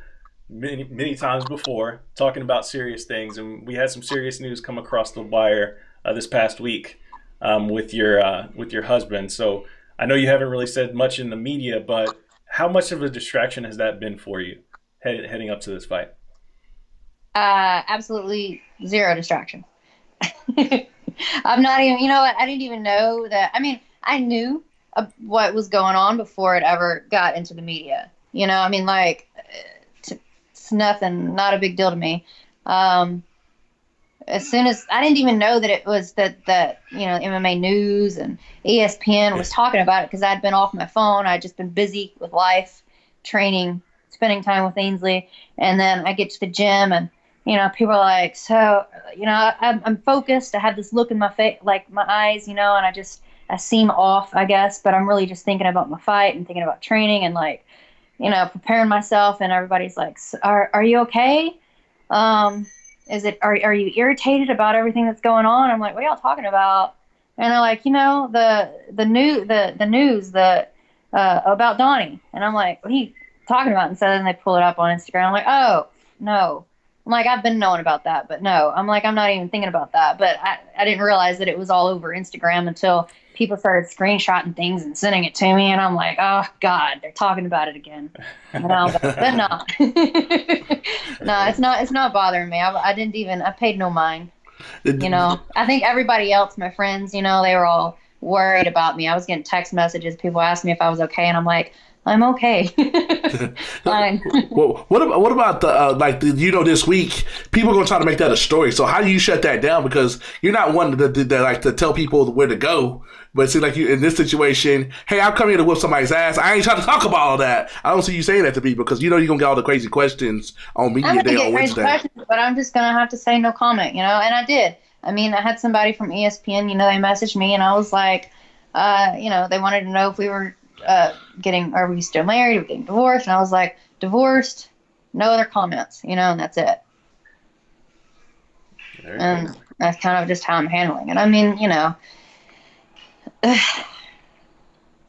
many times before, talking about serious things, and we had some serious news come across the wire this past week with your husband. So I know you haven't really said much in the media, but how much of a distraction has that been for you heading up to this fight? Absolutely zero distraction. I'm not even, I didn't even know that. I mean, I knew what was going on before it ever got into the media. It's nothing, not a big deal to me. As soon as I didn't even know that it was that MMA News and ESPN was talking about it because I'd been off my phone. I'd just been busy with life, training, spending time with Ainsley, and then I get to the gym and people are like, so, I'm focused. I have this look in my face, like my eyes, and I seem off, I guess, but I'm really just thinking about my fight and thinking about training and preparing myself. And everybody's like, are you okay? Are you irritated about everything that's going on? I'm like, what are y'all talking about? And they're like, the news about Donnie. And I'm like, what are you talking about? And so then they pull it up on Instagram. I'm like, oh, no. I'm like, I've been knowing about that, but no. I'm like, I'm not even thinking about that. But I didn't realize that it was all over Instagram until people started screenshotting things and sending it to me. And I'm like, oh, God, they're talking about it again. But no. No, it's not bothering me. I paid no mind. I think everybody else, my friends, they were all worried about me. I was getting text messages. People asked me if I was okay. And I'm like, I'm okay. Fine. Well, what about the this week people are gonna try to make that a story. So how do you shut that down? Because you're not one to tell people where to go. But it seems like you in this situation, hey, I'm coming here to whip somebody's ass. I ain't trying to talk about all that. I don't see you saying that to people because you're gonna get all the crazy questions on Media Day on Wednesday. But I'm just gonna have to say no comment, and I did. I mean, I had somebody from ESPN, they messaged me, and I was like, they wanted to know if we were are we still married? Are we getting divorced? And I was like, divorced, no other comments, and that's it. And that's kind of just how I'm handling it. I mean,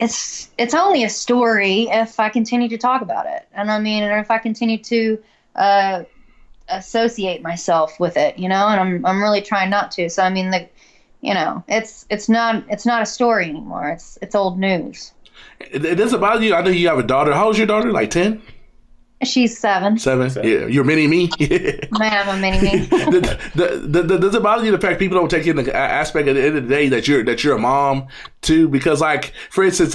it's only a story if I continue to talk about it. And I mean, or if I continue to associate myself with it, and I'm really trying not to. So I mean, it's not a story anymore. It's old news. It doesn't bother you. I know you have a daughter. How old's your daughter? Like 10? She's 7. 7? Yeah, you're mini me. Man, I'm a mini me. Does it bother you the fact people don't take in the aspect at the end of the day that you're a mom too? Because like, for instance,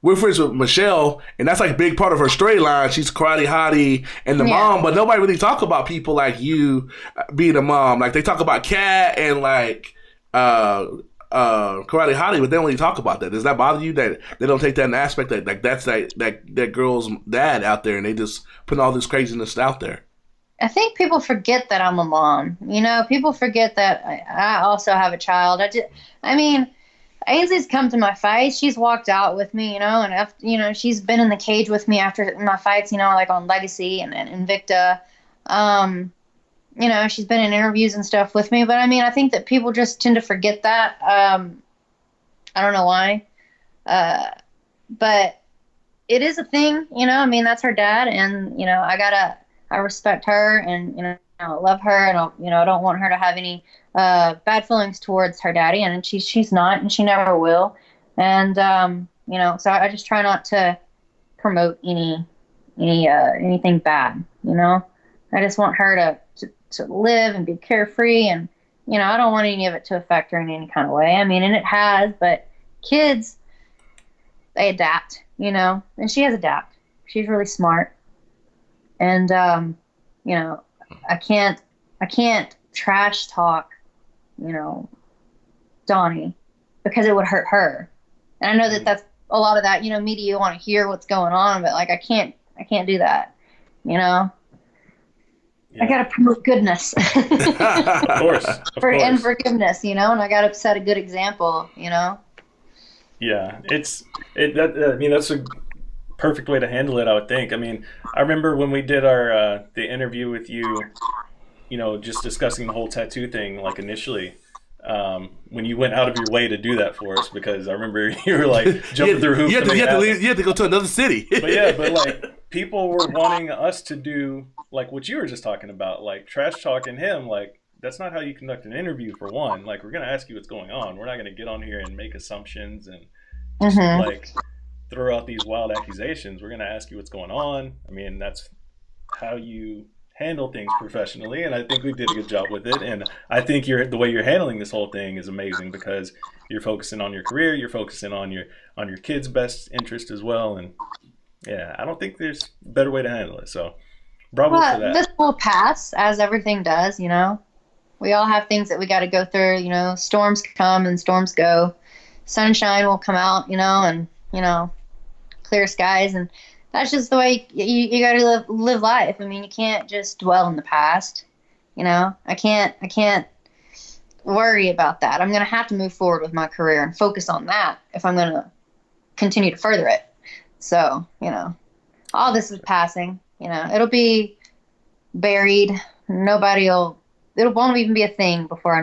we're friends with Michelle, and that's like a big part of her storyline. She's karate hottie and the mom, but nobody really talk about people like you being a mom. Like they talk about Kat and like karate hottie, but they don't really talk about that. Does that bother you that they don't take that in aspect that like that's that girl's dad out there and they just put all this craziness out there? I think people forget that I'm a mom. People forget that I also have a child. Ainsley's come to my fights. She's walked out with me, and after, she's been in the cage with me after my fights, like on Legacy and Invicta. She's been in interviews and stuff with me, but I think that people just tend to forget that. I don't know why. But it is a thing, that's her dad, and, I respect her, and, I love her, and I don't want her to have any, bad feelings towards her daddy, and she's not, and she never will. And, so I just try not to promote anything bad, I just want her to live and be carefree, and I don't want any of it to affect her in any kind of way. And it has, but kids, they adapt, and she has adapted. She's really smart, and I can't trash talk, Donnie, because it would hurt her. And I know that that's a lot of that, media want to hear what's going on, but like I can't do that, Yeah. I gotta promote goodness, Of course. And forgiveness, and I gotta set a good example, Yeah, that's a perfect way to handle it, I would think. I remember when we did our the interview with you, just discussing the whole tattoo thing, like initially. When you went out of your way to do that for us, because I remember you were like jumping through hoops. You had to go to another city. but like people were wanting us to do like what you were just talking about, like trash talking him. Like that's not how you conduct an interview. For one, like we're gonna ask you what's going on. We're not gonna get on here and make assumptions and just, like throw out these wild accusations. We're gonna ask you what's going on. That's how you handle things professionally, and I think we did a good job with it. And I think the way you're handling this whole thing is amazing, because you're focusing on your career, you're focusing on your kids' best interest as well. And yeah, I don't think there's a better way to handle it. So bravo for that. This will pass, as everything does. We all have things that we got to go through. Storms come and storms go. Sunshine will come out, and clear skies, and that's just the way you got to live life. You can't just dwell in the past. I can't worry about that. I'm going to have to move forward with my career and focus on that if I'm going to continue to further it. So, all this is passing. It'll be buried. It won't even be a thing before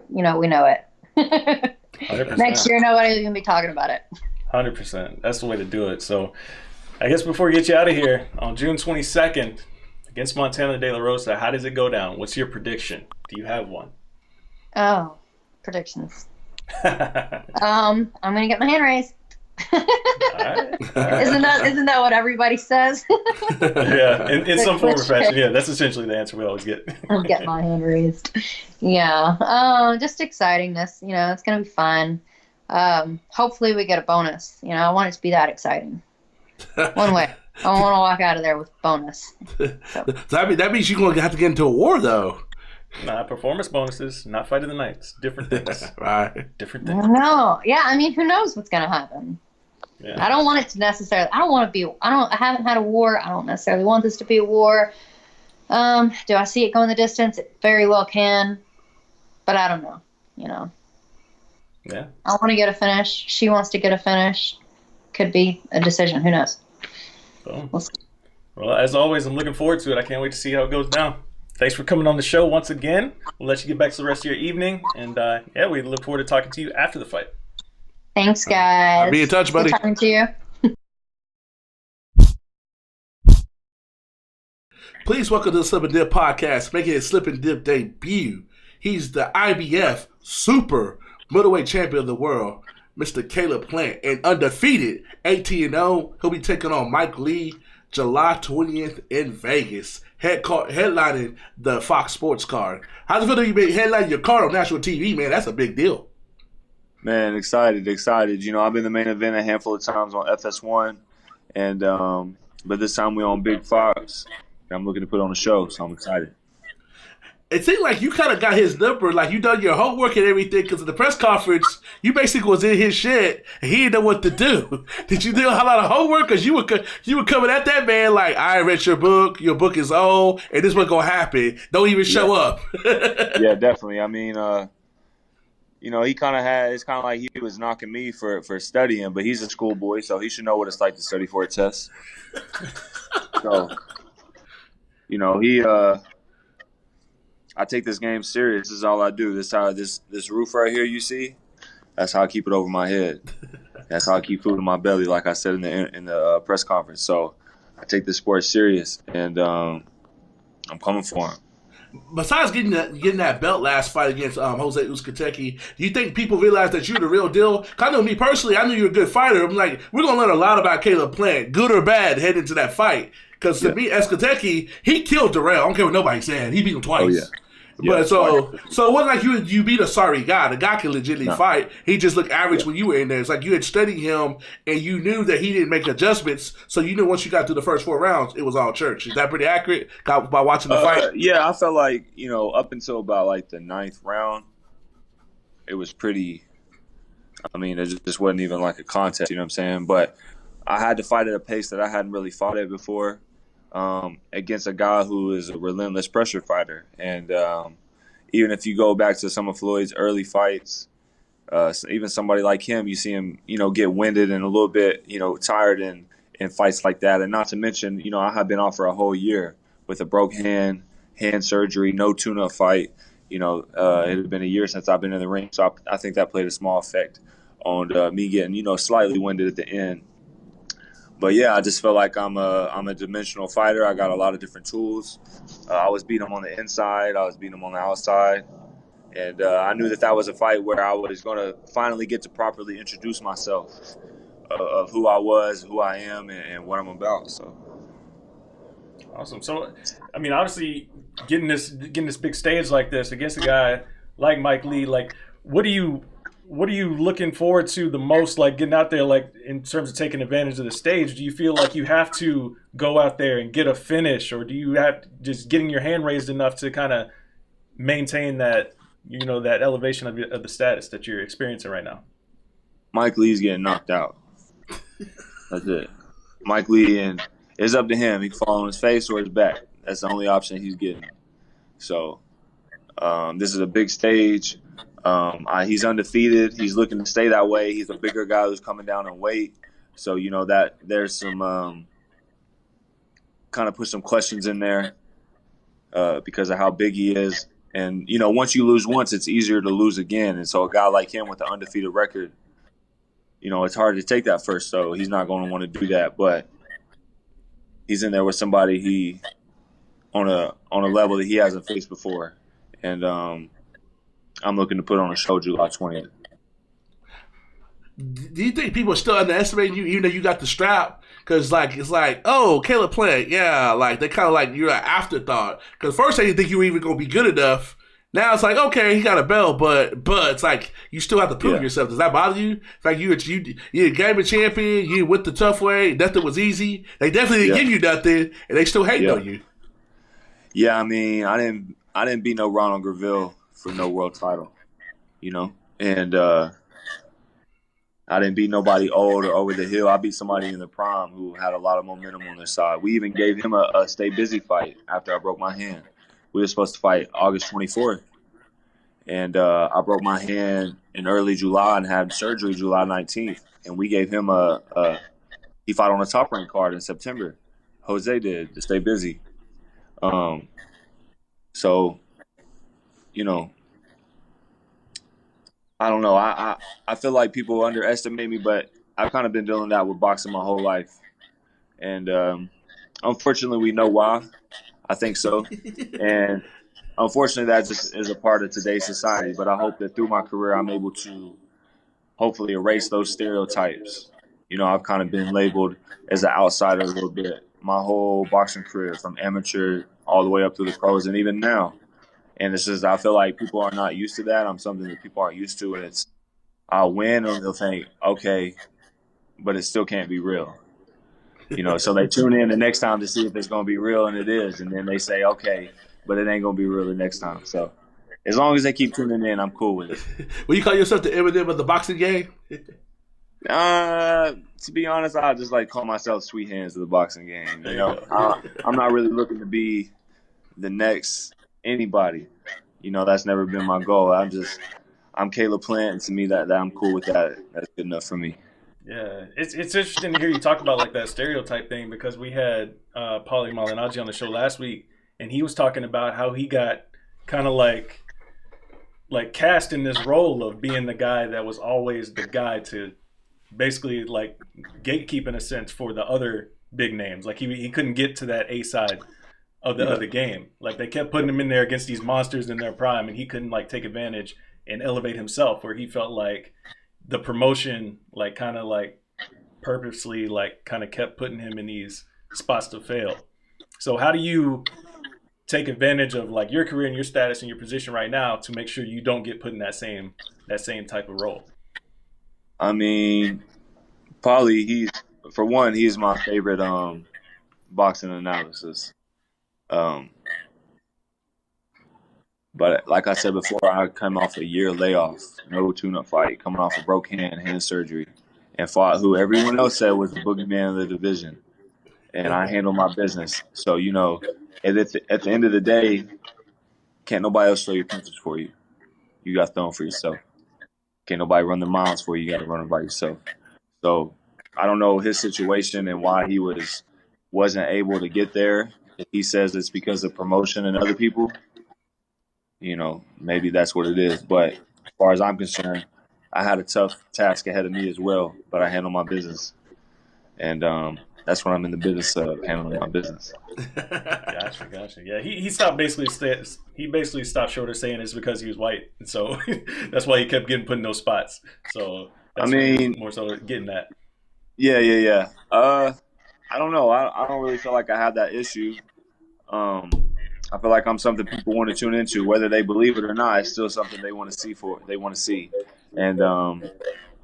we know it. 100%. Next year, nobody will even be talking about it. 100%. That's the way to do it. So I guess before we get you out of here, on June 22nd, against Montana De La Rosa, how does it go down? What's your prediction? Do you have one? Oh, predictions. I'm going to get my hand raised. All right. Isn't that what everybody says? Yeah, in some form or fashion. Yeah, that's essentially the answer we always get. I'll get my hand raised. Yeah. Just excitingness. It's going to be fun. Hopefully we get a bonus. I want it to be that exciting. One way. I want to walk out of there with bonus. So that means you're going to have to get into a war, though. Nah, performance bonuses, not fight of the nights. Different things. Right. Different things. No. Yeah, who knows what's going to happen? Yeah. I don't want it to necessarily. I haven't had a war. I don't necessarily want this to be a war. Do I see it go in the distance? It very well can. But I don't know. Yeah. I want to get a finish. She wants to get a finish. Could be a decision. Who knows? Boom. Well, as always, I'm looking forward to it. I can't wait to see how it goes down. Thanks for coming on the show once again. We'll let you get back to the rest of your evening. And we look forward to talking to you after the fight. Thanks, guys. I'll be in touch, buddy. Good talking to you. Please welcome to the Slip and Dip podcast, making his Slip and Dip debut. He's the IBF Super Middleweight Champion of the world, Mr. Caleb Plant, and undefeated 18-0. He'll be taking on Mike Lee July 20th in Vegas, headlining the Fox Sports card. How's it feel that you been headlining your card on national TV, man? That's a big deal. Man, excited. You know, I've been the main event a handful of times on FS1, and but this time we're on Big Fox. I'm looking to put on a show, so I'm excited. It seemed like you kind of got his number, like you done your homework and everything, because at the press conference, you basically was in his shed, and he didn't know what to do. Did you do a lot of homework? Because you were coming at that man like, I read your book is old, and this what's going to happen. Don't even show up. Yeah, definitely. I mean, you know, he kind of it's kind of like he was knocking me for studying, but he's a schoolboy, so he should know what it's like to study for a test. So, you know, I take this game serious. This is all I do. This roof right here you see, that's how I keep it over my head. That's how I keep food in my belly, like I said in the press conference. So I take this sport serious, and I'm coming for him. Besides getting that belt last fight against Jose Uzcategui, do you think people realize that you're the real deal? Cause I know me personally, I knew you were a good fighter. I'm like, we're going to learn a lot about Caleb Plant, good or bad, heading into that fight. Because to me, Uzcategui, he killed Darrell. I don't care what nobody said. He beat him twice. Oh, yeah. But so it wasn't like you beat a sorry guy. The guy can legitimately fight. He just looked average when you were in there. It's like you had studied him and you knew that he didn't make adjustments. So you knew once you got through the first 4 rounds, it was all church. Is that pretty accurate by watching the fight? Yeah, I felt like, you know, up until about like the 9th round, it was pretty. I mean, it just wasn't even like a contest. You know what I'm saying? But I had to fight at a pace that I hadn't really fought at before. Against a guy who is a relentless pressure fighter. And even if you go back to some of Floyd's early fights, even somebody like him, you see him, you know, get winded and a little bit, you know, tired in fights like that. And not to mention, you know, I have been off for a whole year with a broke hand surgery, no tune-up fight. You know, it had been a year since I've been in the ring. So I think that played a small effect on me getting, you know, slightly winded at the end. But yeah, I just feel like I'm a dimensional fighter. I got a lot of different tools. I was beating him on the inside. I was beating him on the outside. And I knew that was a fight where I was going to finally get to properly introduce myself of who I was, who I am, and what I'm about. So awesome. So, I mean, obviously, getting this big stage like this against a guy like Mike Lee, like, what are you looking forward to the most, like getting out there, like in terms of taking advantage of the stage? Do you feel like you have to go out there and get a finish, or do you have just getting your hand raised enough to kind of maintain that, you know, that elevation of the status that you're experiencing right now? Mike Lee's getting knocked out. That's it. Mike Lee, and it's up to him. He can fall on his face or his back. That's the only option he's getting. So this is a big stage. He's undefeated. He's looking to stay that way. He's a bigger guy who's coming down in weight. So, you know, that there's some kind of put some questions in there because of how big he is. And, you know, once you lose once, it's easier to lose again. And so a guy like him with an undefeated record, you know, it's hard to take that first. So he's not going to want to do that. But he's in there with somebody he on a level that he hasn't faced before. And I'm looking to put on a show July 20th. Do you think people are still underestimating you, even though you got the strap? Because it's like, oh, Caleb Plant, yeah, like they kind of like you're an afterthought. Because first they didn't think you were even gonna be good enough. Now it's like, okay, he got a belt, but it's like you still have to prove yourself. Does that bother you? It's like you're a game champion, you went the tough way, nothing was easy. They definitely didn't give you nothing, and they still hating on you. Yeah, I mean, I didn't beat no Ronald Graville for no world title, you know, and I didn't beat nobody old or over the hill. I beat somebody in the prime who had a lot of momentum on their side. We even gave him a stay busy fight after I broke my hand. We were supposed to fight August 24th, and I broke my hand in early July and had surgery July 19th, and we gave him he fought on a top rank card in September. Jose did, to stay busy. So, you know, I don't know. I feel like people underestimate me, but I've kind of been dealing that with boxing my whole life. And unfortunately, we know why. I think so. And unfortunately, that just is a part of today's society. But I hope that through my career, I'm able to hopefully erase those stereotypes. You know, I've kind of been labeled as an outsider a little bit my whole boxing career, from amateur all the way up to the pros, and even now. And it's just, I feel like people are not used to that. I'm something that people aren't used to, and it's, I'll win and they'll think, okay, but it still can't be real. You know, so they tune in the next time to see if it's going to be real, and it is. And then they say, okay, but it ain't going to be real the next time. So as long as they keep tuning in, I'm cool with it. Will you call yourself the Eminem of the boxing game? To be honest, I just like call myself Sweethands of the boxing game. You know, I'm not really looking to be the next anybody. You know, that's never been my goal. I'm Caleb Plant, and to me, that I'm cool with that. That's good enough for me. Yeah, it's interesting to hear you talk about like that stereotype thing, because we had Paulie Malignaggi on the show last week, and he was talking about how he got kind of like cast in this role of being the guy that was always the guy to basically like gatekeep in a sense for the other big names. Like he couldn't get to that A side of the game. Like they kept putting him in there against these monsters in their prime, and he couldn't like take advantage and elevate himself, where he felt like the promotion like kind of like purposely like kind of kept putting him in these spots to fail. So how do you take advantage of like your career and your status and your position right now to make sure you don't get put in that same type of role? I mean, Paulie, he's my favorite boxing analysis. But like I said before, I come off a year layoff, no tune-up fight, coming off a broke hand surgery, and fought who everyone else said was the boogeyman of the division. And I handle my business. So, you know, at the end of the day, can't nobody else throw your punches for you. You got thrown for yourself. Can't nobody run the miles for you. You got to run them by yourself. So I don't know his situation and why he wasn't able to get there. If he says it's because of promotion and other people, you know, maybe that's what it is. But as far as I'm concerned, I had a tough task ahead of me as well, but I handle my business. And that's what I'm in the business of, handling my business. Gotcha. Yeah, he stopped he basically stopped short of saying it's because he was white, and so that's why he kept getting put in those spots. So that's more so getting that. Yeah. I don't know. I don't really feel like I have that issue. I feel like I'm something people want to tune into, whether they believe it or not. It's still something they want to see. And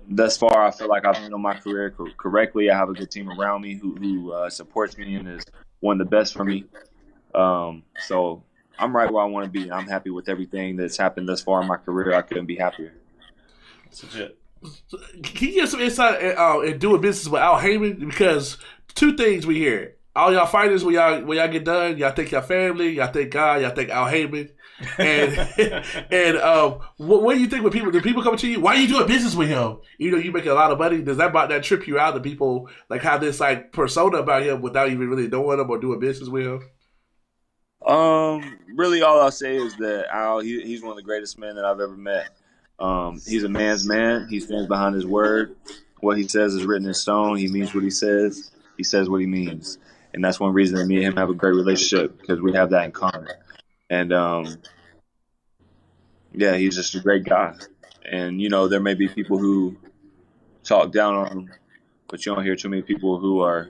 thus far, I feel like I've handled my career correctly. I have a good team around me who supports me and is one of the best for me. So I'm right where I want to be. I'm happy with everything that's happened thus far in my career. I couldn't be happier. That's legit. Can you give some insight in doing business with Al Heyman? Because two things we hear. All y'all fighters, when y'all get done, y'all thank your family, y'all thank God, y'all thank Al Heyman. And what do you think when people come to you? Why are you doing business with him? You know, you make a lot of money. Does that trip you out to people like have this like persona about him without even really knowing him or doing business with him? Really, all I'll say is that Al, he's one of the greatest men that I've ever met. He's a man's man. He stands behind his word. What he says is written in stone. He means what he says. He says what he means. And that's one reason that me and him have a great relationship, because we have that in common. And, yeah, he's just a great guy. And, you know, there may be people who talk down on him, but you don't hear too many people who are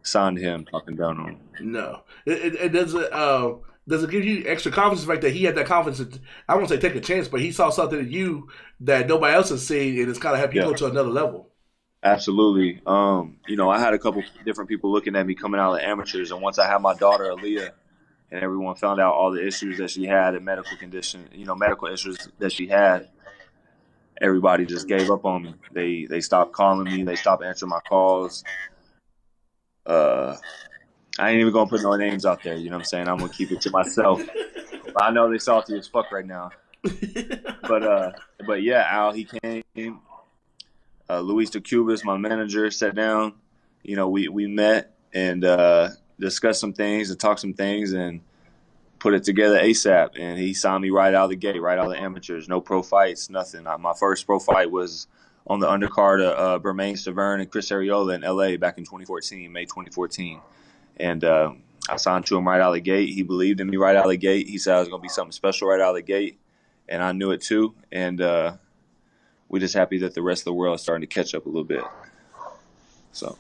signed to him talking down on him. No. It does it give you extra confidence, the fact that he had that confidence? I won't say take a chance, but he saw something in you that nobody else has seen, and it's kind of helped you go to another level. Absolutely. You know, I had a couple different people looking at me coming out of amateurs, and once I had my daughter Aaliyah, and everyone found out all the issues that she had and medical issues that she had, everybody just gave up on me. They stopped calling me. They stopped answering my calls. I ain't even gonna put no names out there. You know what I'm saying? I'm gonna keep it to myself. But I know they salty as fuck right now. But yeah, Al, he came. Luis de Cubas, my manager, sat down. You know, we met and discussed some things and talked some things and put it together ASAP. And he signed me right out of the gate, right out of the amateurs. No pro fights, nothing. My first pro fight was on the undercard of Bermain Stavern and Chris Arreola in LA back in 2014, May 2014. And I signed to him right out of the gate. He believed in me right out of the gate. He said I was going to be something special right out of the gate, and I knew it too. And we're just happy that the rest of the world is starting to catch up a little bit. So.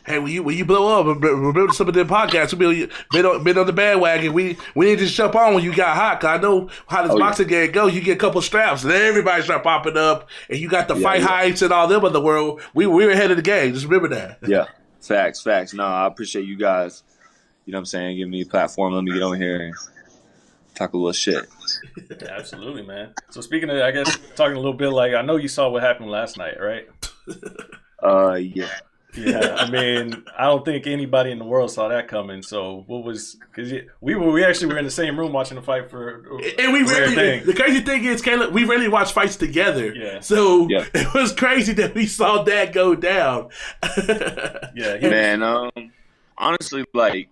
Hey, when you blow up, remember some of them podcasts, we been on the bandwagon. We didn't just jump on when you got hot. Cause I know how this boxing game goes. You get a couple straps, and everybody start popping up, and you got the fight heights and all them in the world. We were ahead of the game. Just remember that. Yeah, facts. No, I appreciate you guys. You know what I'm saying? Giving me a platform. Let me get over here and talk a little shit. Yeah, absolutely, man. So speaking of, I guess, talking a little bit, like, I know you saw what happened last night, right? Yeah. Yeah, I mean, I don't think anybody in the world saw that coming. So what was, because we actually were in the same room watching the fight for, and we really, the crazy thing is, Caleb, we really watched fights together. Yeah. So it was crazy that we saw that go down. Yeah, man. Honestly, like,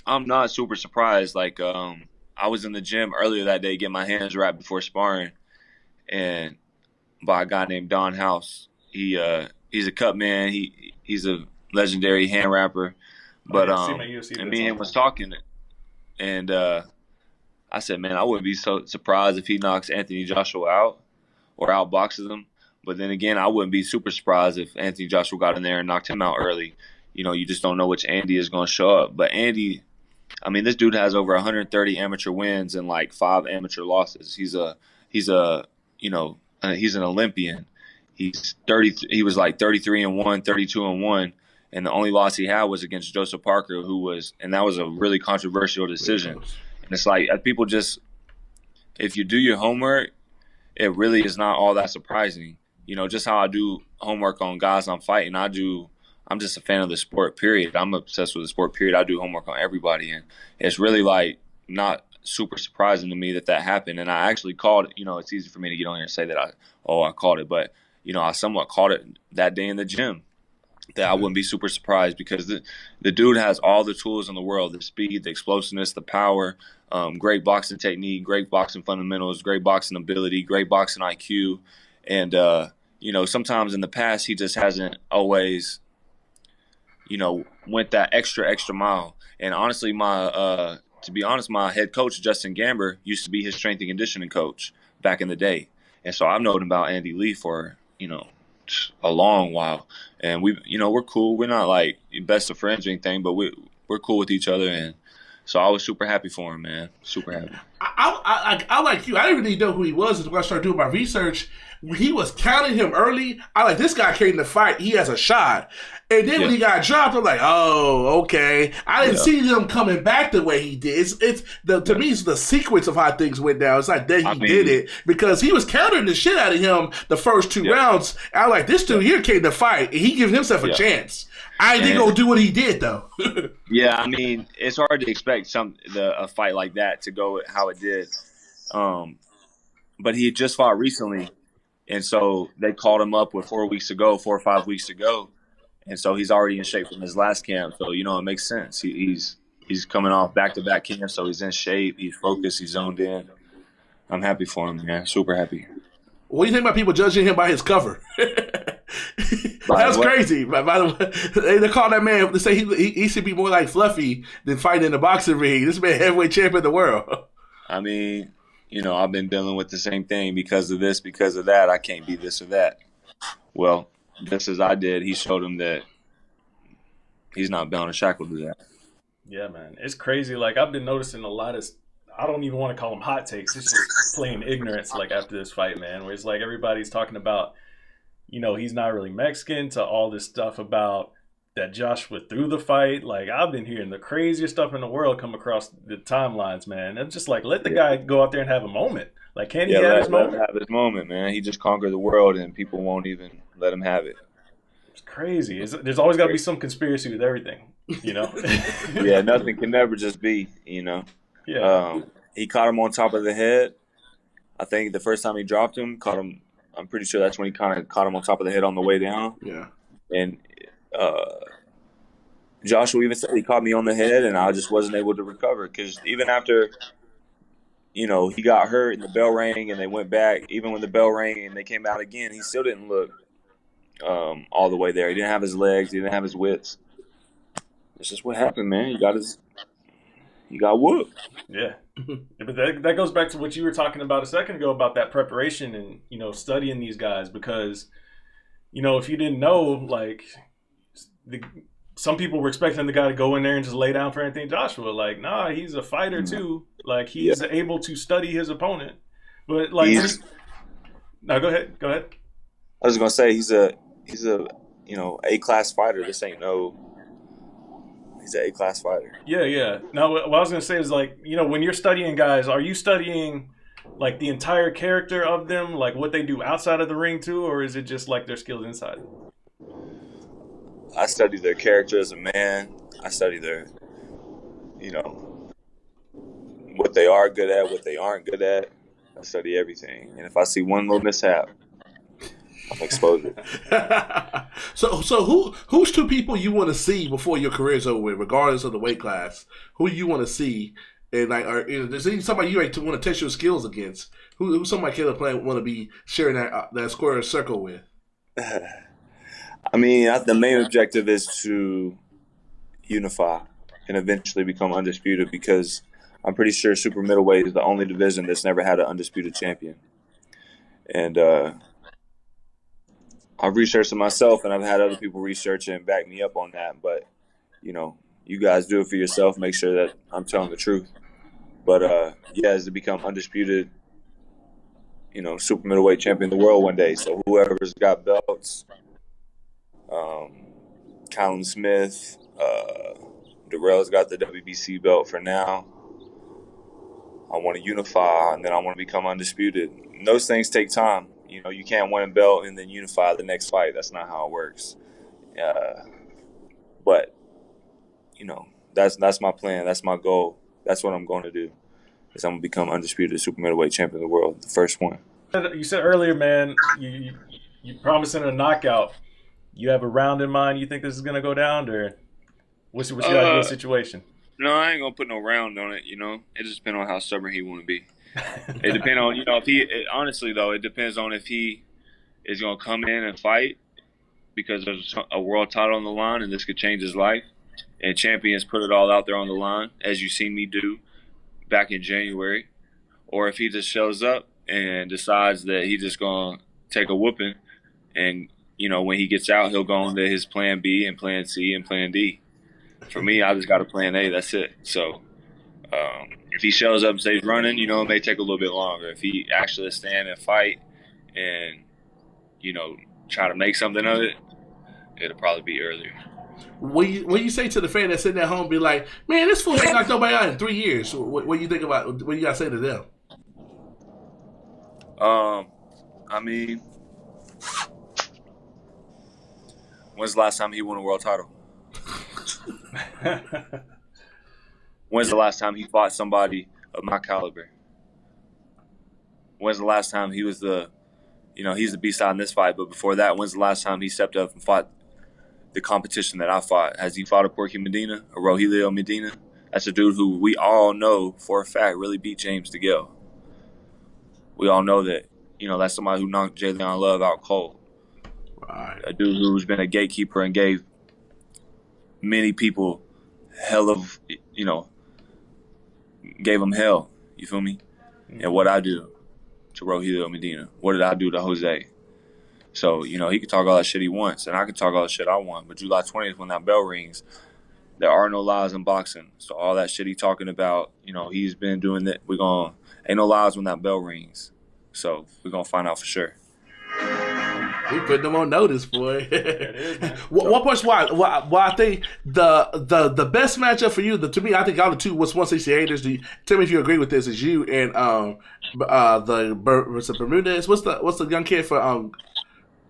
I'm not super surprised. Like, I was in the gym earlier that day getting my hands wrapped before sparring, and by a guy named Don House. He's a cut man. He's a legendary hand wrapper. But and me and him was talking, and I said, man, I wouldn't be so surprised if he knocks Anthony Joshua out or outboxes him. But then again, I wouldn't be super surprised if Anthony Joshua got in there and knocked him out early. You know, you just don't know which Andy is going to show up. But Andy, I mean, this dude has over 130 amateur wins and like 5 amateur losses. He's an Olympian. He's 30. He was like 33-1, 32-1, and the only loss he had was against Joseph Parker, and that was a really controversial decision. And it's like people just, if you do your homework, it really is not all that surprising. You know, just how I do homework on guys I'm fighting. I'm just a fan of the sport. Period. I'm obsessed with the sport. Period. I do homework on everybody, and it's really like not super surprising to me that happened. And I actually called it. You know, it's easy for me to get on here and say that I called it, but. You know, I somewhat caught it that day in the gym that I wouldn't be super surprised because the dude has all the tools in the world, the speed, the explosiveness, the power, great boxing technique, great boxing fundamentals, great boxing ability, great boxing IQ. And, you know, sometimes in the past he just hasn't always, you know, went that extra mile. And honestly, my head coach, Justin Gamber, used to be his strength and conditioning coach back in the day. And so I've known about Andy Lee for, you know, a long while, and we're cool. We're not like best of friends or anything, but we're cool with each other, and so I was super happy for him, man. Super happy. I like you. I didn't really know who he was until I started doing my research. When he was counting him early, I like, this guy came to fight. He has a shot. And then when he got dropped, I'm like, oh, okay. I didn't see them coming back the way he did. To me, it's the sequence of how things went down. It's like that he did it because he was countering the shit out of him the first 2 rounds. I like, this dude here came to fight, and he giving himself a chance. I didn't go do what he did though. Yeah, I mean, it's hard to expect a fight like that to go how it did. But he had just fought recently, and so they called him up with 4 or 5 weeks ago, and so he's already in shape from his last camp. So you know, it makes sense. He's coming off back-to-back camps, so he's in shape. He's focused. He's zoned in. I'm happy for him, man. Super happy. What do you think about people judging him by his cover? That's crazy. By the way, they call that man. They say he should be more like Fluffy than fighting in the boxing ring. This man heavyweight champion of the world. I mean, you know, I've been dealing with the same thing because of this, because of that. I can't be this or that. Well, just as I did, he showed him that he's not bound and shackled to that. Yeah, man, it's crazy. Like, I've been noticing a lot of, I don't even want to call them hot takes. It's just plain ignorance. Like, after this fight, man, where it's like everybody's talking about, you know, he's not really Mexican, to all this stuff about that Joshua threw the fight. Like, I've been hearing the craziest stuff in the world come across the timelines, man. I'm just like, let the guy go out there and have a moment. Like, can he have his moment? Let him have his moment, man. He just conquered the world, and people won't even let him have it. It's crazy. There's always got to be some conspiracy with everything, you know? Yeah, nothing can never just be, you know? Yeah. He caught him on top of the head. I think the first time he dropped him, caught him. I'm pretty sure that's when he kind of caught him on top of the head on the way down. Yeah. And Joshua even said he caught me on the head, and I just wasn't able to recover because even after, you know, he got hurt and the bell rang and they went back, even when the bell rang and they came out again, he still didn't look all the way there. He didn't have his legs. He didn't have his wits. That's just what happened, man. You got whooped. Yeah. But that goes back to what you were talking about a second ago about that preparation and, you know, studying these guys because, you know, if you didn't know, like, some people were expecting the guy to go in there and just lay down for Anthony Joshua. Like, nah, he's a fighter too. Like, he's able to study his opponent. But, like, no, go ahead. I was gonna say he's a you know, A-class fighter. This ain't no. He's an A-class fighter. Yeah. Now, what I was gonna say is, like, you know, when you're studying guys, are you studying like the entire character of them, like what they do outside of the ring too, or is it just like their skills inside? I study their character as a man. I study their, you know, what they are good at, what they aren't good at. I study everything, and if I see one little mishap, I'm exposed. So who's two people you want to see before your career's over with, regardless of the weight class? Who you want to see, and like, there's somebody you want to test your skills against? Who somebody Caleb Plant want to be sharing that square circle with? I mean, the main objective is to unify and eventually become undisputed because I'm pretty sure super middleweight is the only division that's never had an undisputed champion. And I've researched it myself, and I've had other people research it and back me up on that. But, you know, you guys do it for yourself. Make sure that I'm telling the truth. But, is to become undisputed, you know, super middleweight champion of the world one day. So whoever's got belts, Colin Smith, Darrell's got the WBC belt for now. I want to unify, and then I want to become undisputed. And those things take time. You know, you can't win a belt and then unify the next fight. That's not how it works. But, you know, that's my plan. That's my goal. That's what I'm going to do. Is I'm going to become undisputed super middleweight champion of the world, the first one. You said earlier, man, you promising a knockout. You have a round in mind you think this is going to go down, or what's your ideal situation? No, I ain't going to put no round on it, you know. It just depends on how stubborn he want to be. It depends on, you know, honestly, though, it depends on if he is going to come in and fight because there's a world title on the line and this could change his life. And champions put it all out there on the line, as you seen me do back in January. Or if he just shows up and decides that he's just going to take a whooping and, you know, when he gets out, he'll go into his plan B and plan C and plan D. For me, I just got a plan A. That's it. So if he shows up and stays running, you know, it may take a little bit longer. If he actually stand and fight and, you know, try to make something of it, it'll probably be earlier. When you say to the fan that's sitting at home, be like, man, this fool ain't knocked nobody out in 3 years. What do you think about, what you got to say to them? I mean, when's the last time he won a world title? When's the last time he fought somebody of my caliber? When's the last time he was he's the B-side in this fight, but before that, when's the last time he stepped up and fought the competition that I fought? Has he fought a Paulie Medina, a Rogelio Medina? That's a dude who we all know for a fact really beat James DeGale. We all know that, you know, that's somebody who knocked Jay Leon Love out cold. Right. A dude who's been a gatekeeper and gave many people hell of, you know, gave them hell. You feel me? And what I do to Rogelio Medina, what did I do to Jose? So, you know, he can talk all that shit he wants, and I can talk all the shit I want. But July 20th, when that bell rings, there are no lies in boxing. So all that shit he talking about, you know, he's been doing that. Ain't no lies when that bell rings. So we're going to find out for sure. We putting them on notice, boy. One question why I think the best matchup for you, to me, I think out of the two was 168ers. Tell me if you agree with this. Is you and the Bermudez? What's the young kid for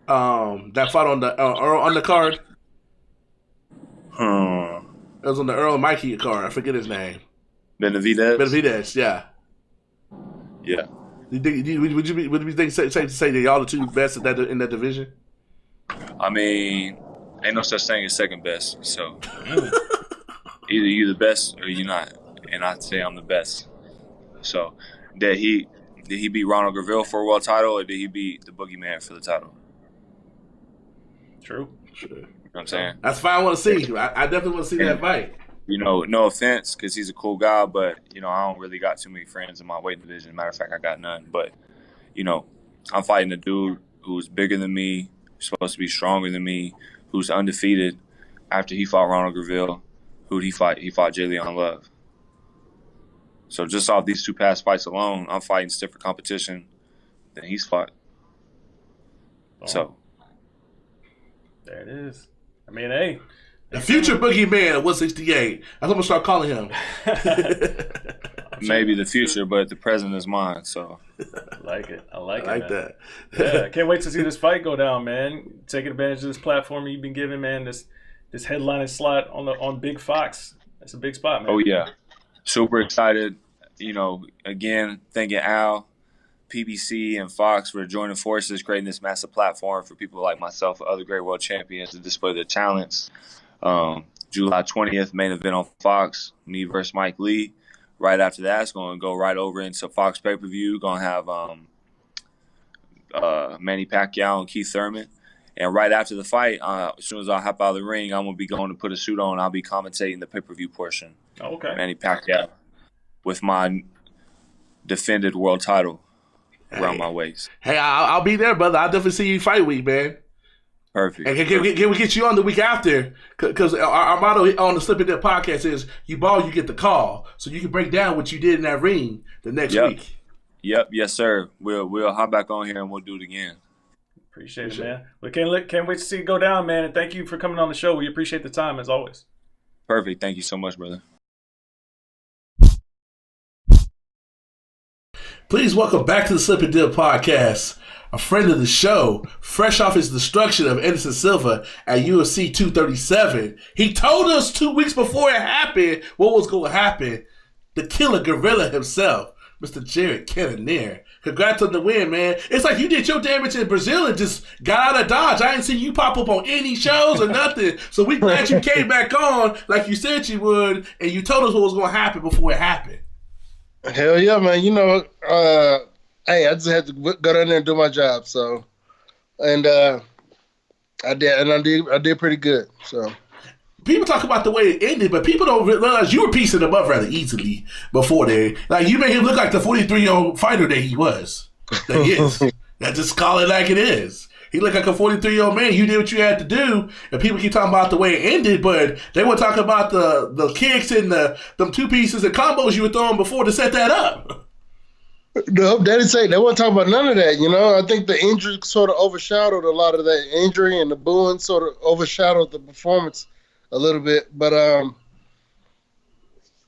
that fought on the Earl on the card? It was on the Earl and Mikey card. I forget his name. Benavidez, yeah. Yeah. Would you think safe to say that y'all the two best in that division? I mean, ain't no such thing as second best. So either you the best or you not. And I'd say I'm the best. So did he beat Ronald Graville for a world title, or did he beat the Boogeyman for the title? True. what I'm saying? That's fine. I want to see. I definitely want to see that fight. You know, no offense, because he's a cool guy, but, you know, I don't really got too many friends in my weight division. Matter of fact, I got none. But, you know, I'm fighting a dude who's bigger than me, supposed to be stronger than me, who's undefeated. After he fought Ronald Graville, who'd he fight? He fought Jalen Love. So just off these 2 past fights alone, I'm fighting stiffer competition than he's fought. Oh. So there it is. I mean, hey. The future boogeyman at 168. That's what I'm going to start calling him. maybe the future, but the present is mine. So I like it. I like that. Yeah, can't wait to see this fight go down, man. Taking advantage of this platform you've been given, man. This headlining slot on Big Fox. That's a big spot, man. Oh yeah, super excited. You know, again, thanking Al, PBC, and Fox for joining forces, creating this massive platform for people like myself and other great world champions to display their talents. July 20th, main event on Fox, me versus Mike Lee. Right after that, it's going to go right over into Fox pay-per-view. Going to have Manny Pacquiao and Keith Thurman. And right after the fight, as soon as I hop out of the ring, I'm going to be going to put a suit on. I'll be commentating the pay-per-view portion. Oh, okay. Manny Pacquiao with my defended world title around my waist. Hey, I'll be there, brother. I'll definitely see you fight week, man. Perfect. And can we get you on the week after? Because our motto on the Slip and Dip podcast is, you ball, you get the call. So you can break down what you did in that ring the next week. Yep. Yes, sir. We'll hop back on here and we'll do it again. Appreciate it, man. We can't wait to see it go down, man. And thank you for coming on the show. We appreciate the time, as always. Perfect. Thank you so much, brother. Please welcome back to the Slip and Dip podcast, a friend of the show, fresh off his destruction of Anderson Silva at UFC 237. He told us 2 weeks before it happened what was going to happen. The killer gorilla himself, Mr. Jared Cannonier. Congrats on the win, man. It's like you did your damage in Brazil and just got out of Dodge. I didn't see you pop up on any shows or nothing. So we glad you came back on like you said you would, and you told us what was going to happen before it happened. Hell yeah, man. You know, hey, I just had to go down there and do my job. So, and I did pretty good. So, people talk about the way it ended, but people don't realize you were piecing him up rather easily before there. Like, you made him look like the 43-year-old fighter that he was. That he is. That just call it like it is. He looked like a 43-year-old man. You did what you had to do, and people keep talking about the way it ended, but they were talking about the kicks and them two pieces and combos you were throwing before to set that up. No, they didn't say. They weren't talking about none of that. You know, I think the injury sort of overshadowed a lot of that injury, and the booing sort of overshadowed the performance a little bit. But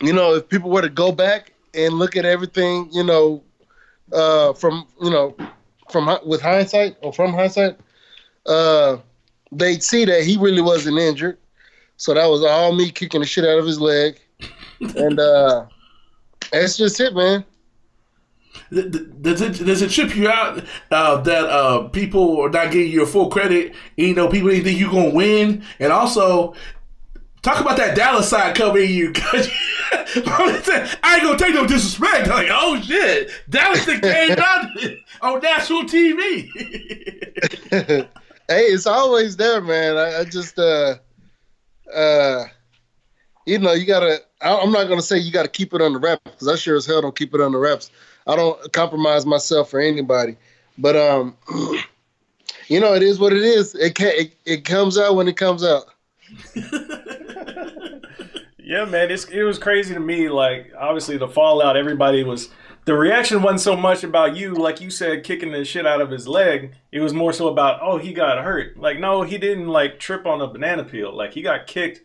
you know, if people were to go back and look at everything, you know, from hindsight, they'd see that he really wasn't injured. So that was all me kicking the shit out of his leg. And that's just it, man. Does it trip you out that people are not giving you your full credit? You know, people didn't think you're going to win. And also, talk about that Dallas side covering you. I ain't going to take no disrespect. Like, oh, shit. Dallas thing came out on national TV. Hey, it's always there, man. I just, you know, you got to, I'm not going to say you got to keep it under wraps, because I sure as hell don't keep it under wraps. I don't compromise myself for anybody. But, you know, it is what it is. It comes out when it comes out. Yeah, man, it was crazy to me. Like, obviously, the fallout, the reaction wasn't so much about you, like you said, kicking the shit out of his leg. It was more so about, oh, he got hurt. Like, no, he didn't, like, trip on a banana peel. Like, he got kicked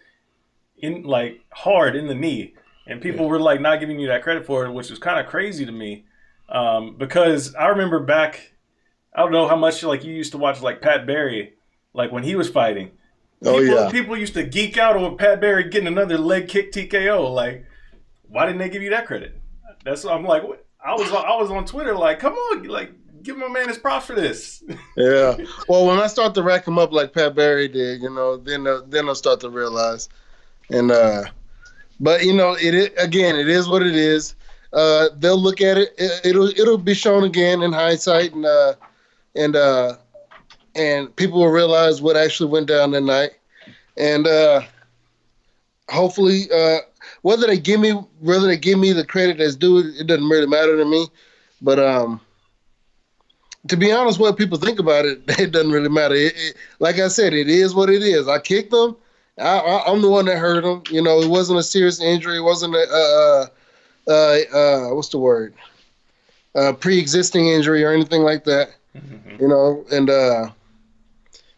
in, like, hard in the knee. And people were, like, not giving you that credit for it, which was kind of crazy to me. Because I remember back, I don't know how much, like, you used to watch, like, Pat Barry, like, when he was fighting. People used to geek out over Pat Barry getting another leg kick TKO. Like, why didn't they give you that credit? That's what I'm like. I was on Twitter like, come on, like, give my man his props for this. Yeah. Well, when I start to rack him up like Pat Barry did, you know, then I'll start to realize. And but you know, it is what it is. They'll look at it. It'll be shown again in hindsight, and people will realize what actually went down that night. and hopefully, whether they give me the credit that's due, it doesn't really matter to me. But to be honest, what people think about it, it doesn't really matter. Like I said, it is what it is. I kicked them. I'm the one that hurt him. You know, it wasn't a serious injury. It wasn't what's the word? Pre-existing injury or anything like that. Mm-hmm. You know,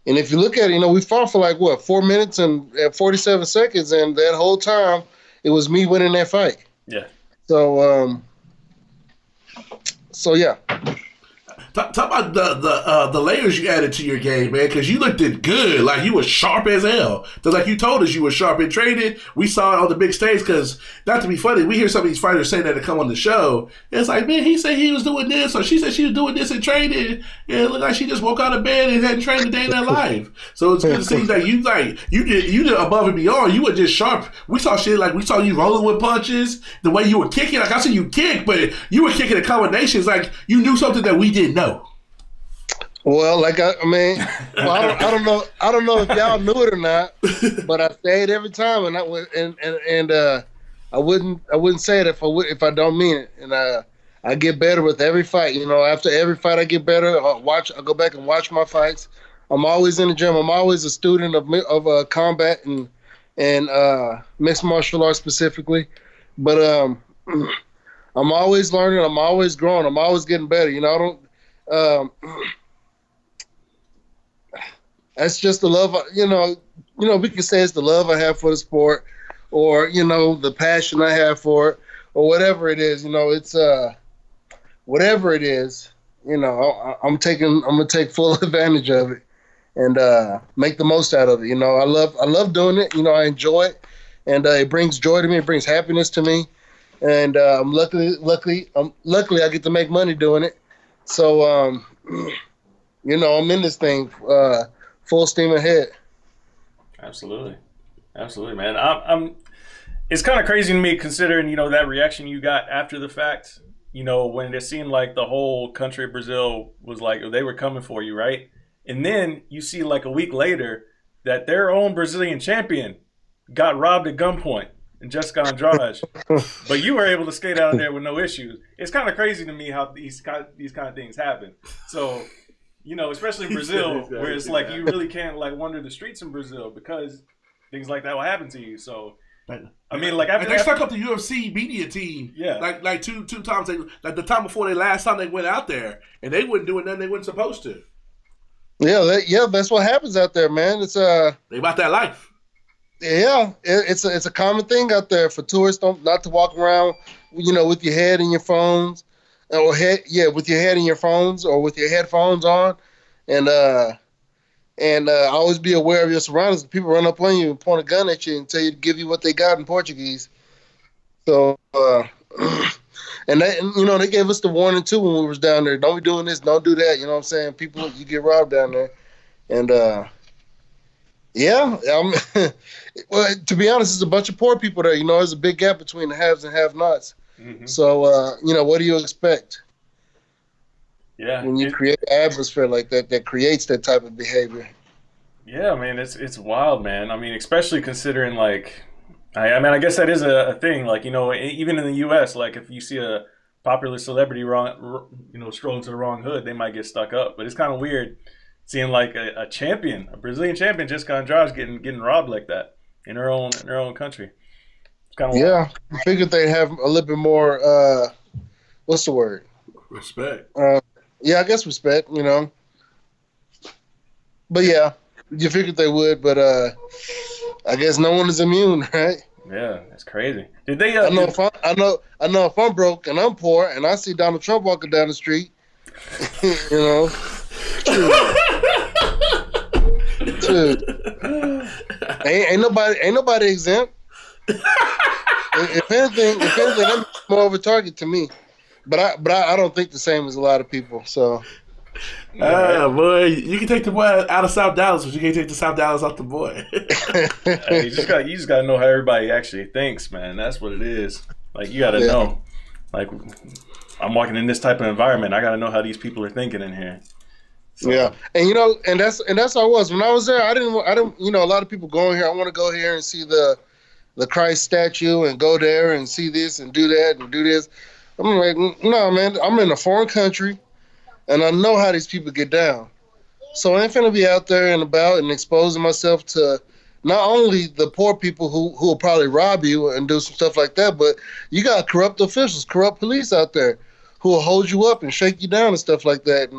and if you look at it, you know, we fought for like, 4 minutes and 47 seconds, and that whole time it was me winning that fight. Yeah. So yeah. Talk about the layers you added to your game, man, because you looked good. Like, you were sharp as hell. Because like you told us, you were sharp in training. We saw it on the big stage because, not to be funny, we hear some of these fighters saying that to come on the show. And it's like, man, he said he was doing this, or she said she was doing this in training. And it looked like she just woke out of bed and hadn't trained a day in her life. So it's good to see that you did above and beyond. You were just sharp. We saw shit like, we saw you rolling with punches, the way you were kicking. Like, I see you kick, but you were kicking in combinations like you knew something that we didn't know. Well, like I don't know if y'all knew it or not, but I say it every time, and I wouldn't say it if I don't mean it, and I get better with every fight. You know, after every fight, I get better. I go back and watch my fights. I'm always in the gym. I'm always a student of combat and mixed martial arts specifically, but I'm always learning. I'm always growing. I'm always getting better. You know, I don't. That's just the love, you know, we can say it's the love I have for the sport, or, you know, the passion I have for it, or whatever it is. You know, it's whatever it is, you know, I'm gonna take full advantage of it and make the most out of it. You know, I love doing it. You know, I enjoy it, and it brings joy to me. It brings happiness to me, and luckily I get to make money doing it. So you know, I'm in this thing. Full steam ahead. Absolutely, man. I'm. It's kind of crazy to me considering, you know, that reaction you got after the fact. You know, when it seemed like the whole country of Brazil was like, they were coming for you, right? And then you see like a week later that their own Brazilian champion got robbed at gunpoint in Jessica Andrade, but you were able to skate out of there with no issues. It's kind of crazy to me how these kind of things happen. So. You know, especially in Brazil, where it's like you really can't like wander the streets in Brazil because things like that will happen to you. So, I mean, like they stuck up the UFC media team. Yeah, like two times. Like the time before last time they went out there, and they wouldn't do nothing they weren't supposed to. Yeah, that's what happens out there, man. It's they about that life. Yeah, it's a common thing out there for tourists not to walk around, you know, with your head in your phones. With your head in your phones or with your headphones on, and always be aware of your surroundings. People run up on you and point a gun at you and tell you to give you what they got in Portuguese. So, and you know, they gave us the warning too when we was down there. Don't be doing this. Don't do that. You know what I'm saying? People, you get robbed down there, and well, to be honest, there's a bunch of poor people there. You know, there's a big gap between the haves and have-nots. Mm-hmm. So, you know, what do you expect? Yeah. When you create an atmosphere like that creates that type of behavior. Yeah, man, it's wild, man. I mean, especially considering, like, I guess that is a thing. Like, you know, even in the U.S., like, if you see a popular celebrity stroll into the wrong hood, they might get stuck up. But it's kind of weird seeing, like, a champion, a Brazilian champion, Jessica Andrade, getting robbed like that in her own country. Yeah, I figured they'd have a little bit more, what's the word? Respect. Yeah, I guess respect, you know. But yeah, you figured they would, but I guess no one is immune, right? Yeah, that's crazy. Did they? I know if I'm broke and I'm poor and I see Donald Trump walking down the street, you know. Ain't nobody exempt. If anything, I'm more of a target to me. But I don't think the same as a lot of people. So, boy, you can take the boy out of South Dallas, but you can't take the South Dallas out the boy. Hey, you just gotta know how everybody actually thinks, man. That's what it is. Like, you gotta know. Like, I'm walking in this type of environment. I gotta know how these people are thinking in here. So, yeah, and that's how I was when I was there. I didn't. A lot of people going here. I want to go here and see the Christ statue and go there and see this and do that and do this. I'm like, no, man. I'm in a foreign country, and I know how these people get down. So I ain't finna be out there and about and exposing myself to not only the poor people who will probably rob you and do some stuff like that, but you got corrupt officials, corrupt police out there who will hold you up and shake you down and stuff like that.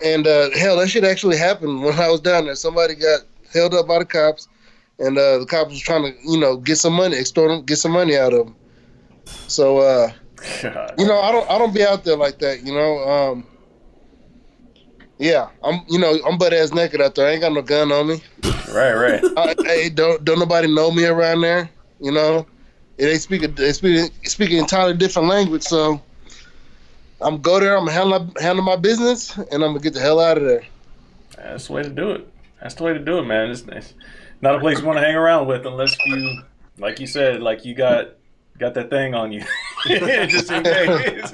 And hell, that shit actually happened when I was down there. Somebody got held up by the cops, and the cops was trying to, get some money, extort them, get some money out of them. So, God. I don't be out there like that, Yeah, I'm butt ass naked out there. I ain't got no gun on me. Right. Don't nobody know me around there. They speak an entirely different language. So I'm go there. I'm gonna handle my business, and I'm gonna get the hell out of there. That's the way to do it. That's the way to do it, man. It's not a place you want to hang around with unless you, like you said, like you got that thing on you. Just in case.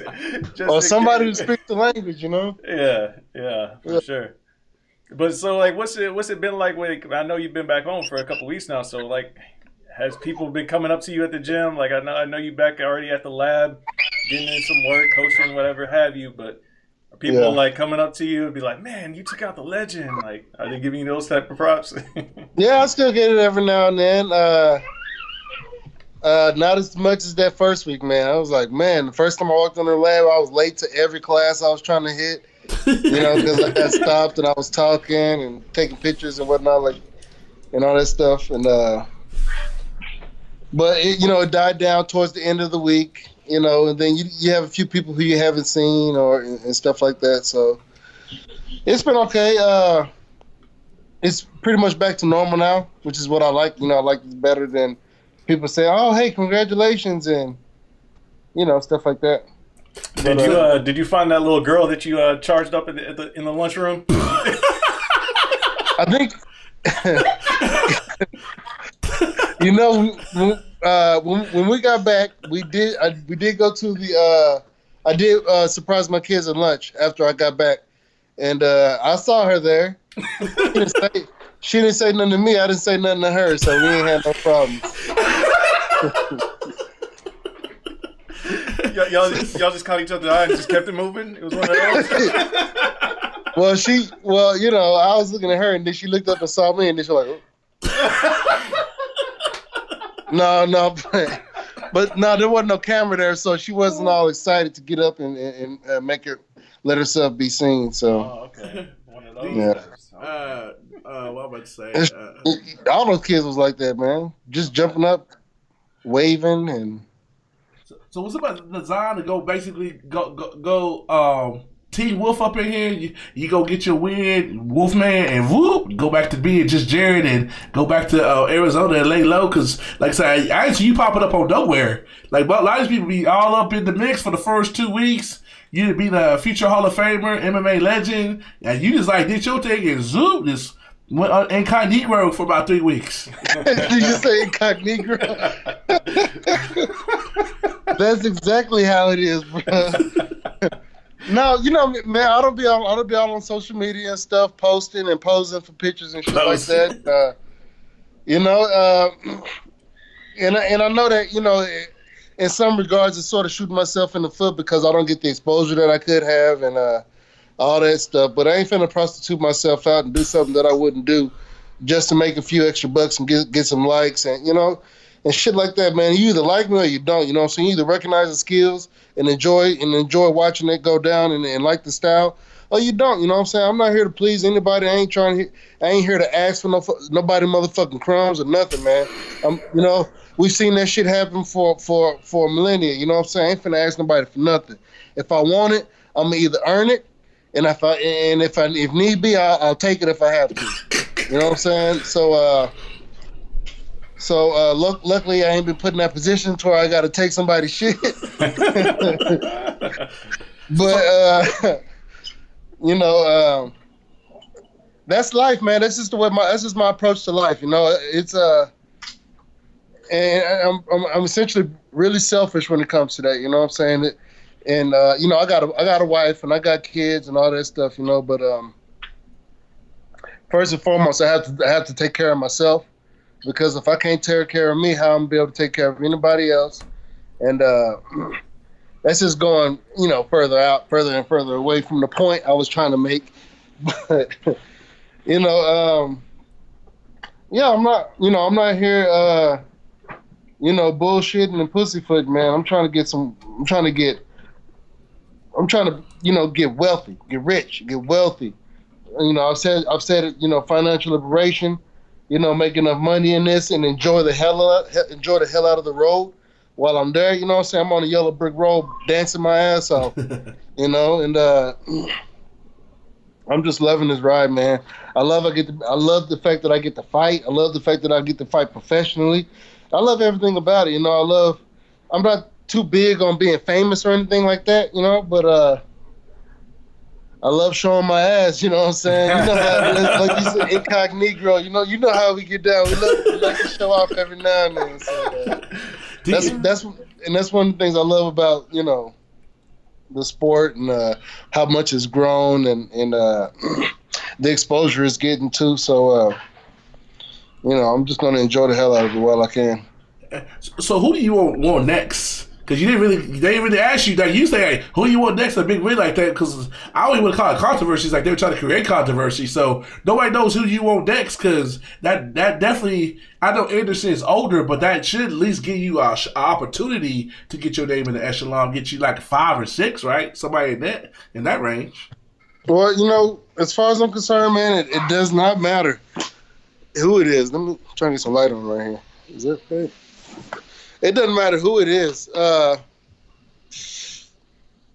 Or somebody who speaks the language, Yeah, for sure. But so, like, what's it been like? I know you've been back home for a couple weeks now. So, like, has people been coming up to you at the gym? Like, I know you back already at the lab, getting in some work, coaching, whatever have you. But are people like coming up to you and be like, "Man, you took out the legend"? Like, are they giving you those type of props? Yeah, I still get it every now and then. Not as much as that first week, man. I was like, man, the first time I walked in the lab, I was late to every class I was trying to hit, because I got stopped and I was talking and taking pictures and whatnot, like, and all that stuff. And but it died down towards the end of the week, and then you have a few people who you haven't seen and stuff like that. So it's been okay. It's pretty much back to normal now, which is what I like. I like it better than people say, "Oh, hey, congratulations," and stuff like that. Did you find that little girl that you charged up in the lunchroom? I think when we got back, we did go to the. I did surprise my kids at lunch after I got back, and I saw her there. She didn't say nothing to me. I didn't say nothing to her, so we ain't had no problems. y'all just caught each other's eye and just kept it moving? It was one of those? I was looking at her, and then she looked up and saw me, and then she was like, oh. No. But no, there wasn't no camera there, so she wasn't all excited to get up and let herself be seen. So. Oh, okay. One of those. Yeah. What I'm about to say. All those kids was like that, man. Just jumping up, waving, and. So what's about the design to go Team Wolf up in here? You go get your win, Wolfman, and whoop, go back to being just Jared and go back to Arizona and lay low. Because, like I said, I ain't see you popping up on nowhere. Like, but a lot of people be all up in the mix for the first 2 weeks. You'd be the future Hall of Famer, MMA legend, and you just like did your thing and zoom, just went incognito for about 3 weeks. Did you say incognito? That's exactly how it is, bro. No, man, I don't be all on social media and stuff, posting and posing for pictures and shit like that. And I know that in some regards, it's sort of shooting myself in the foot because I don't get the exposure that I could have and all that stuff. But I ain't finna prostitute myself out and do something that I wouldn't do just to make a few extra bucks and get some likes and shit like that, man. You either like me or you don't. You know what I'm saying? You either recognize the skills and enjoy watching it go down and like the style, or you don't. You know what I'm saying? I'm not here to please anybody. I ain't here to ask for nobody motherfucking crumbs or nothing, man. We've seen that shit happen for millennia. You know what I'm saying? I ain't finna ask nobody for nothing. If I want it, I'm gonna either earn it, and if need be, I'll take it if I have to. You know what I'm saying? So luckily I ain't been put in that position to where I got to take somebody's shit. But that's life, man. That's just my approach to life. It's and I'm essentially really selfish when it comes to that. You know what I'm saying? And you know, I got a wife and I got kids and all that stuff, you know. But first and foremost, I have to take care of myself, because if I can't take care of me, how I'm gonna be able to take care of anybody else? And that's just going, you know, further and further away from the point I was trying to make. But you know, yeah, I'm not here, you know, bullshitting and pussyfooting, man. I'm trying to, you know, get wealthy, get rich, get wealthy. You know, I've said it, you know, financial liberation, you know, make enough money in this and enjoy the hell out of the road while I'm there. You know what I'm saying? I'm on a yellow brick road dancing my ass off, you know, and I'm just loving this ride, man. I love the fact that I get to fight. I love the fact that I get to fight professionally. I love everything about it. You know, I'm not too big on being famous or anything like that, you know, but I love showing my ass, you know what I'm saying? You know how, like you said, incognito, you know how we get down. We like to show off every now and then. So, that's one of the things I love about, you know, the sport and how much it's grown and the exposure it's getting to. So, you know, I'm just going to enjoy the hell out of it while I can. So who do you want next? Because they didn't really ask you that. You say, hey, who do you want next? A big win like that? Because I don't even want to call it controversy. It's like they were trying to create controversy. So nobody knows who you want next, because that definitely, I know Anderson is older, but that should at least give you an opportunity to get your name in the echelon, get you like 5 or 6, right? Somebody in that range. Well, you know, as far as I'm concerned, man, it does not matter who it is. Let me try to get some light on right here. Is that right? It doesn't matter who it is.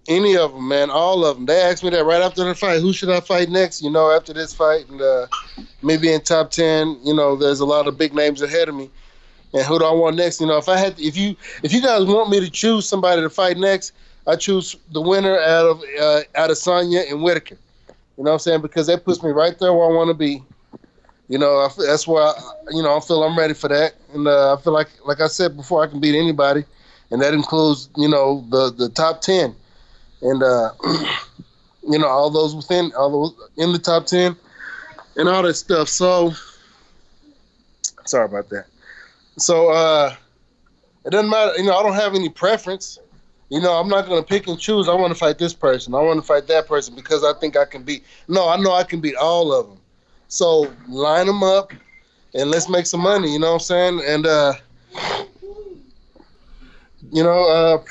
Any of them, man, all of them. They asked me that right after the fight. Who should I fight next? You know, after this fight, and maybe in top 10. You know, there's a lot of big names ahead of me. And who do I want next? You know, if you guys want me to choose somebody to fight next, I choose the winner out of Adesanya and Whitaker. You know what I'm saying? Because that puts me right there where I want to be. You know, that's why, I feel I'm ready for that. And I feel like I said before, I can beat anybody. And that includes, you know, the top 10. And, you know, all those in the top 10 and all that stuff. So, sorry about that. So, it doesn't matter. You know, I don't have any preference. You know, I'm not going to pick and choose. I want to fight this person. I want to fight that person because I think I can beat. No, I know I can beat all of them. So line them up and let's make some money, you know what I'm saying? And, you know,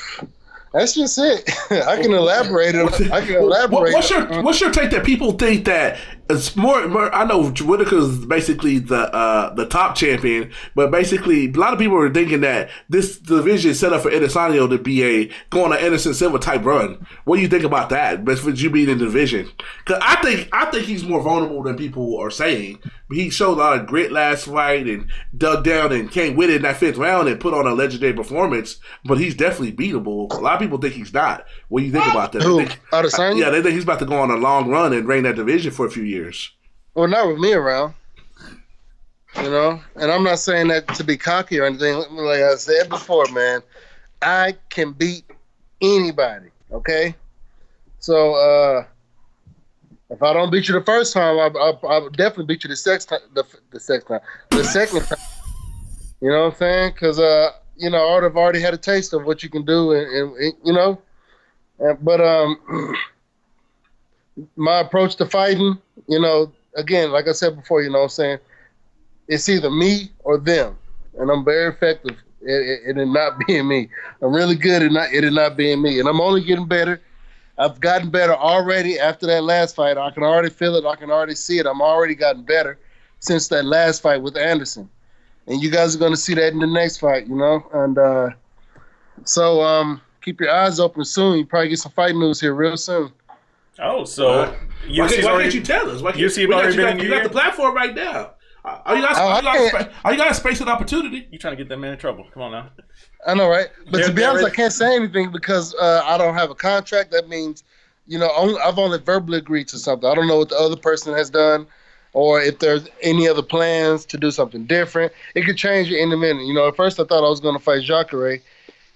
that's just it. I can elaborate. What's your take that people think that it's more I know Whitaker's basically the top champion, but basically a lot of people are thinking that this division is set up for Adesanya to be go on an Anderson Silva type run. What do you think about that? But for you being in the division, because I think he's more vulnerable than people are saying. He showed a lot of grit last fight and dug down and came with it in that 5th round and put on a legendary performance. But he's definitely beatable. A lot of people think he's not. What do you think about that? Adesanya? Yeah, they think he's about to go on a long run and reign that division for a few years. Well, not with me around, you know. And I'm not saying that to be cocky or anything. Like I said before, man, I can beat anybody. Okay, so if I don't beat you the first time, I'll definitely beat you the second time. The second time. You know what I'm saying? Because you know, I've already had a taste of what you can do, and you know. But my approach to fighting, you know. Again, like I said before, you know what I'm saying? It's either me or them. And I'm very effective at it not being me. I'm really good at it not being me. And I'm only getting better. I've gotten better already after that last fight. I can already feel it. I can already see it. I'm already gotten better since that last fight with Anderson. And you guys are going to see that in the next fight, you know? And so keep your eyes open soon. You probably get some fight news here real soon. Oh, so why can't you tell us? You got the platform right now. All you got is space and opportunity. You trying to get that man in trouble? Come on now. I know, right? But to be honest, I can't say anything because I don't have a contract. That means, you know, I've only verbally agreed to something. I don't know what the other person has done, or if there's any other plans to do something different. It could change in a minute. You know, at first I thought I was going to fight Jacare,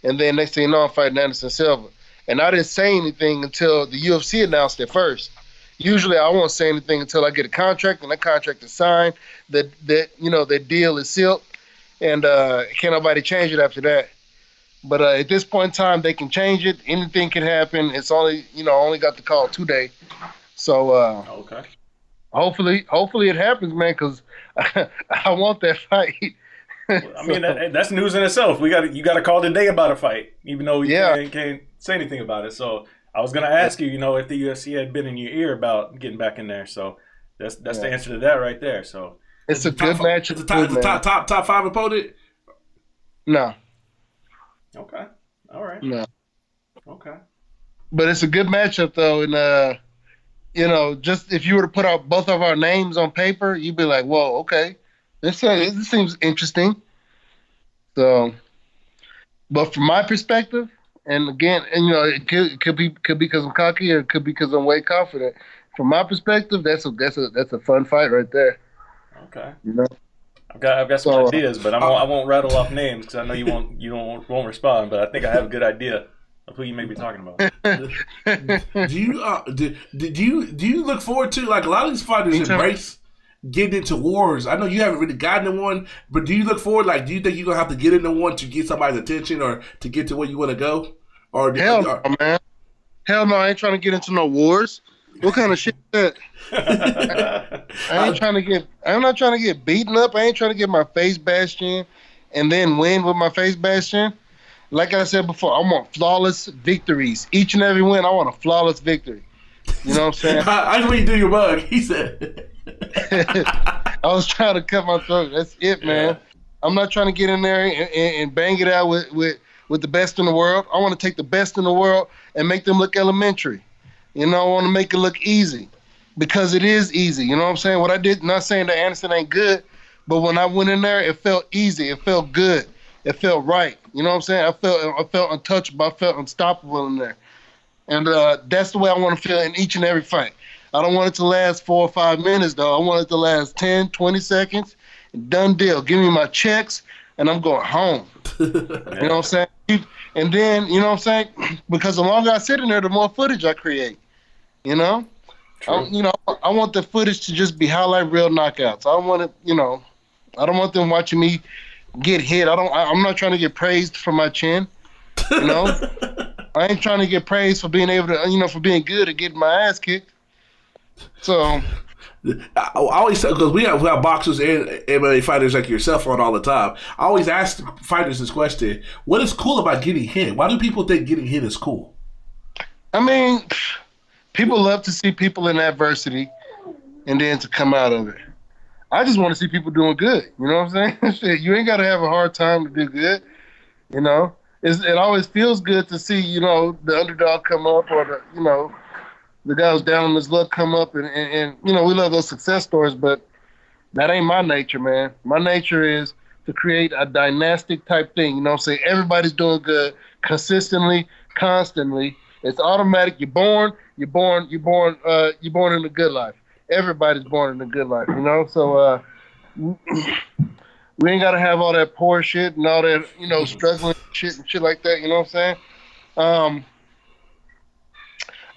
and then next thing you know, I'm fighting Anderson Silva. And I didn't say anything until the UFC announced it first. Usually I won't say anything until I get a contract, and that contract is signed, that deal is sealed, and can't nobody change it after that. But at this point in time, they can change it. Anything can happen. It's only got the call today. So okay. Hopefully it happens, man, because I want that fight. I mean, that's news in itself. You got to call today about a fight, even though you can't say anything about it. So I was gonna ask you, if the UFC had been in your ear about getting back in there. So that's the answer to that right there. So it's a good match. It's the top 5 opponent. No. Okay. All right. No. Okay. But it's a good matchup though, and just if you were to put out both of our names on paper, you'd be like, "Whoa, okay, this seems interesting." So, but from my perspective, and again, it could be because I'm cocky, or it could be because I'm way confident. From my perspective, that's a fun fight right there. Okay. I've got some ideas, but I won't rattle off names because I know you won't respond. But I think I have a good idea of who you may be talking about. Do you look forward to, like, a lot of these fighters embrace getting into wars? I know you haven't really gotten in one, but do you look forward? Like, do you think you're gonna have to get into one to get somebody's attention or to get to where you want to go? Or hell no, man. Hell no, I ain't trying to get into no wars. What kind of shit is that? I'm not trying to get beaten up. I ain't trying to get my face bashed in and then win with my face bashed in. Like I said before, I want flawless victories. Each and every win, I want a flawless victory. You know what I'm saying? I just want you to do your bug. He said. I was trying to cut my throat. That's it, man. Yeah. I'm not trying to get in there and bang it out with the best in the world. I want to take the best in the world and make them look elementary. I want to make it look easy because it is easy. You know what I'm saying? What I did, not saying that Anderson ain't good, but when I went in there, it felt easy. It felt good. It felt right. You know what I'm saying? I felt untouchable. I felt unstoppable in there. And that's the way I want to feel in each and every fight. I don't want it to last 4 or 5 minutes, though. I want it to last 10, 20 seconds. Done deal. Give me my checks, and I'm going home. You know what I'm saying? And then, you know what I'm saying? Because the longer I sit in there, the more footage I create. I want the footage to just be highlight reel knockouts. I don't want it, I don't want them watching me get hit. I'm not trying to get praised for my chin. I ain't trying to get praised for being able to, for being good at getting my ass kicked. So I always say, because we have boxers and MMA fighters like yourself on all the time. I always ask fighters this question: what is cool about getting hit? Why do people think getting hit is cool? I mean, people love to see people in adversity and then to come out of it. I just want to see people doing good. You know what I'm saying? Shit, you ain't got to have a hard time to do good. It always feels good to see, the underdog come up, or the guy who's down on his luck come up, and we love those success stories, but that ain't my nature, man. My nature is to create a dynastic type thing. You know what I'm saying? Everybody's doing good consistently, constantly. It's automatic. You're born in the good life. Everybody's born in the good life, So we ain't got to have all that poor shit and all that, struggling shit and shit like that. You know what I'm saying?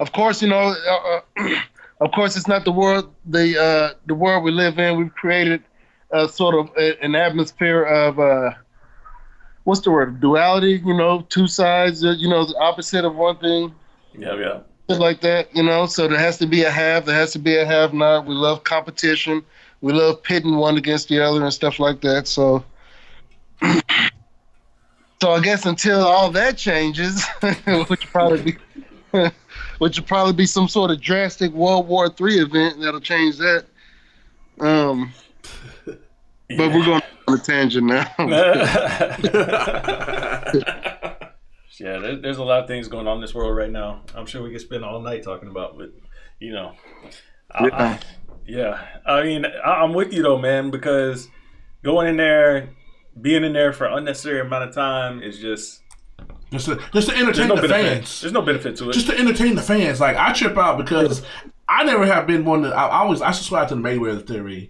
Of course, of course, it's not the world, the world we live in. We've created sort of an atmosphere of what's the word? Duality. Two sides. The opposite of one thing. Yeah. Shit like that. So there has to be a have. There has to be a have not. We love competition. We love pitting one against the other and stuff like that. So I guess until all that changes, which would probably be some sort of drastic World War III event that'll change that. But we're going on a tangent now. Yeah, there's a lot of things going on in this world right now. I'm sure we could spend all night talking about, but I mean, I'm with you though, man, because going in there, being in there for an unnecessary amount of time is just to entertain the fans. There's no benefit to it. Just to entertain the fans. Like, I trip out because I never have been one that I subscribe to the Mayweather theory.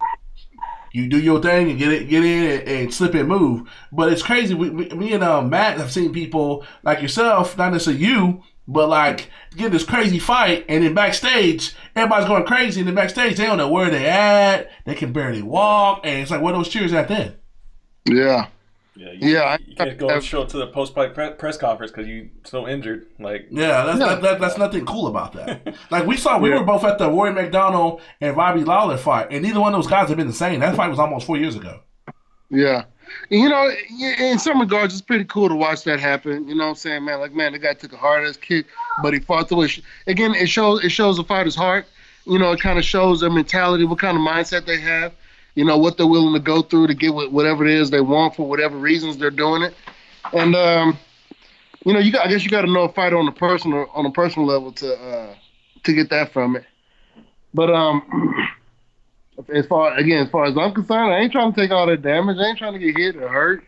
You do your thing and get in and slip and move. But it's crazy. Me and Matt have seen people like yourself, not necessarily you, but like get this crazy fight, and then backstage everybody's going crazy, and then backstage they don't know where they at. They can barely walk, and it's like where those cheers at then? Yeah. You can't go and show up to the post-fight press conference because you're so injured. Like, that's nothing cool about that. Like we were both at the Rory McDonald and Robbie Lawler fight, and neither one of those guys have been the same. That fight was almost 4 years ago. Yeah. You know, in some regards, it's pretty cool to watch that happen. You know what I'm saying, man? Like, man, the guy took a hard-ass kick, but he fought through it. Again, it shows a fighter's heart. You know, it kind of shows their mentality, what kind of mindset they have. You know, what they're willing to go through to get whatever it is they want for whatever reasons they're doing it. And, you know, I guess you got to know a fighter on a personal level to get that from it. But as far as I'm concerned, I ain't trying to take all that damage. I ain't trying to get hit or hurt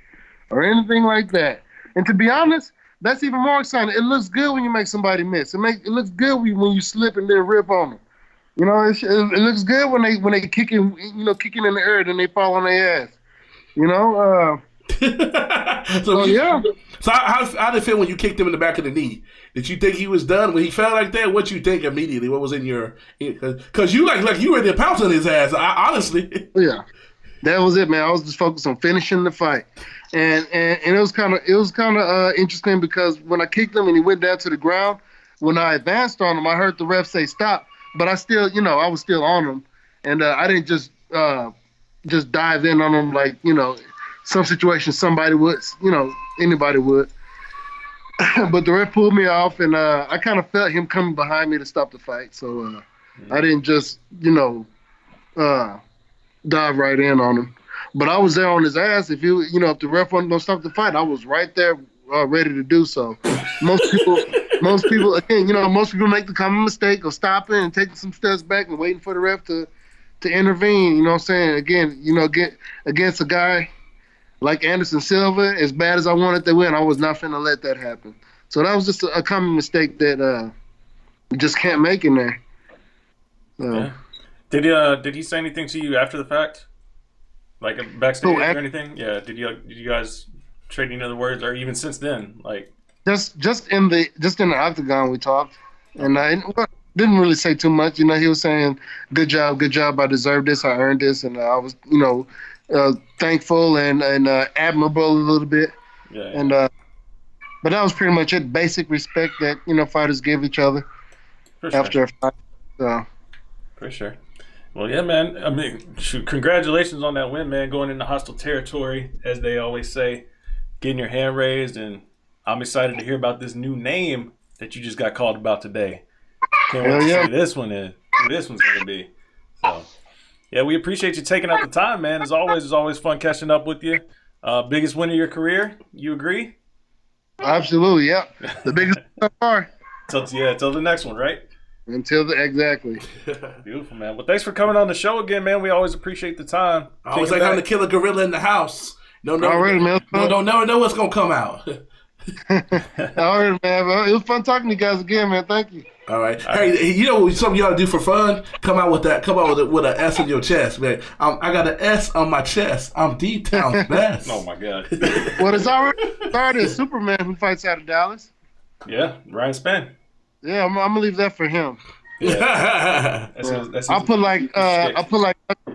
or anything like that. And to be honest, that's even more exciting. It looks good when you make somebody miss. It looks good when you slip and then rip on them. You know, it looks good when they kicking in the air, then they fall on their ass. You know. Yeah. So how did it feel when you kicked him in the back of the knee? Did you think he was done when he fell like that? What you think immediately? What was in your? Because you like you were there pouncing his ass. Honestly. Yeah, that was it, man. I was just focused on finishing the fight, and it was kind of interesting because when I kicked him and he went down to the ground, when I advanced on him, I heard the ref say stop. But I still, you know, I was still on him, and I didn't just dive in on him like, you know, some situations somebody would, you know, anybody would. But the ref pulled me off, and I kind of felt him coming behind me to stop the fight. So I didn't just, you know, dive right in on him. But I was there on his ass. If if the ref wasn't gonna stop the fight, I was right there ready to do so. Most people, again, you know, most people make the common mistake of stopping and taking some steps back and waiting for the ref to intervene. You know what I'm saying? Again, you know, against a guy like Anderson Silva, as bad as I wanted to win, I was not finna let that happen. So that was just a common mistake that we just can't make in there. So. Yeah. Did he say anything to you after the fact, like backstage or anything? Yeah. Did you guys trade any other words, or even since then, like? Just in the octagon we talked, and I didn't really say too much. You know, he was saying, good job, I deserved this, I earned this," and I was, you know, thankful and admirable a little bit. Yeah. And but that was pretty much it. Basic respect that, you know, fighters give each other after a fight. So. For sure. Well, yeah, man. I mean, congratulations on that win, man. Going into hostile territory, as they always say, getting your hand raised, and I'm excited to hear about this new name that you just got called about today. Can't wait to see who this one is. Who this one's going to be. So, yeah, we appreciate you taking out the time, man. As always, it's always fun catching up with you. Biggest win of your career. You agree? Absolutely, yeah. The biggest so far. Till the next one, right? Exactly. Beautiful, man. Well, thanks for coming on the show again, man. We always appreciate the time. I always like having to kill a gorilla in the house. Don't never know what's gonna come out. All right, man. Well, it was fun talking to you guys again, man. Thank you. All right. Hey, you know something you ought to do for fun? Come out with an S on your chest, man. I got an S on my chest. I'm D-Town's best. Oh my God. Well, it's already started. Superman who fights out of Dallas. Yeah, Ryan Spann. Yeah, I'm gonna leave that for him. Yeah. I'll put like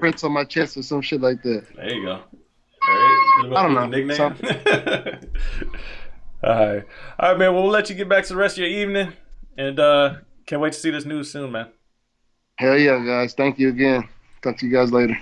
prints on my chest or some shit like that. There you go. All right. I don't know. Nickname. All right, man. Well, we'll let you get back to the rest of your evening, and can't wait to see this news soon, man. Hell yeah, guys. Thank you again. Talk to you guys later.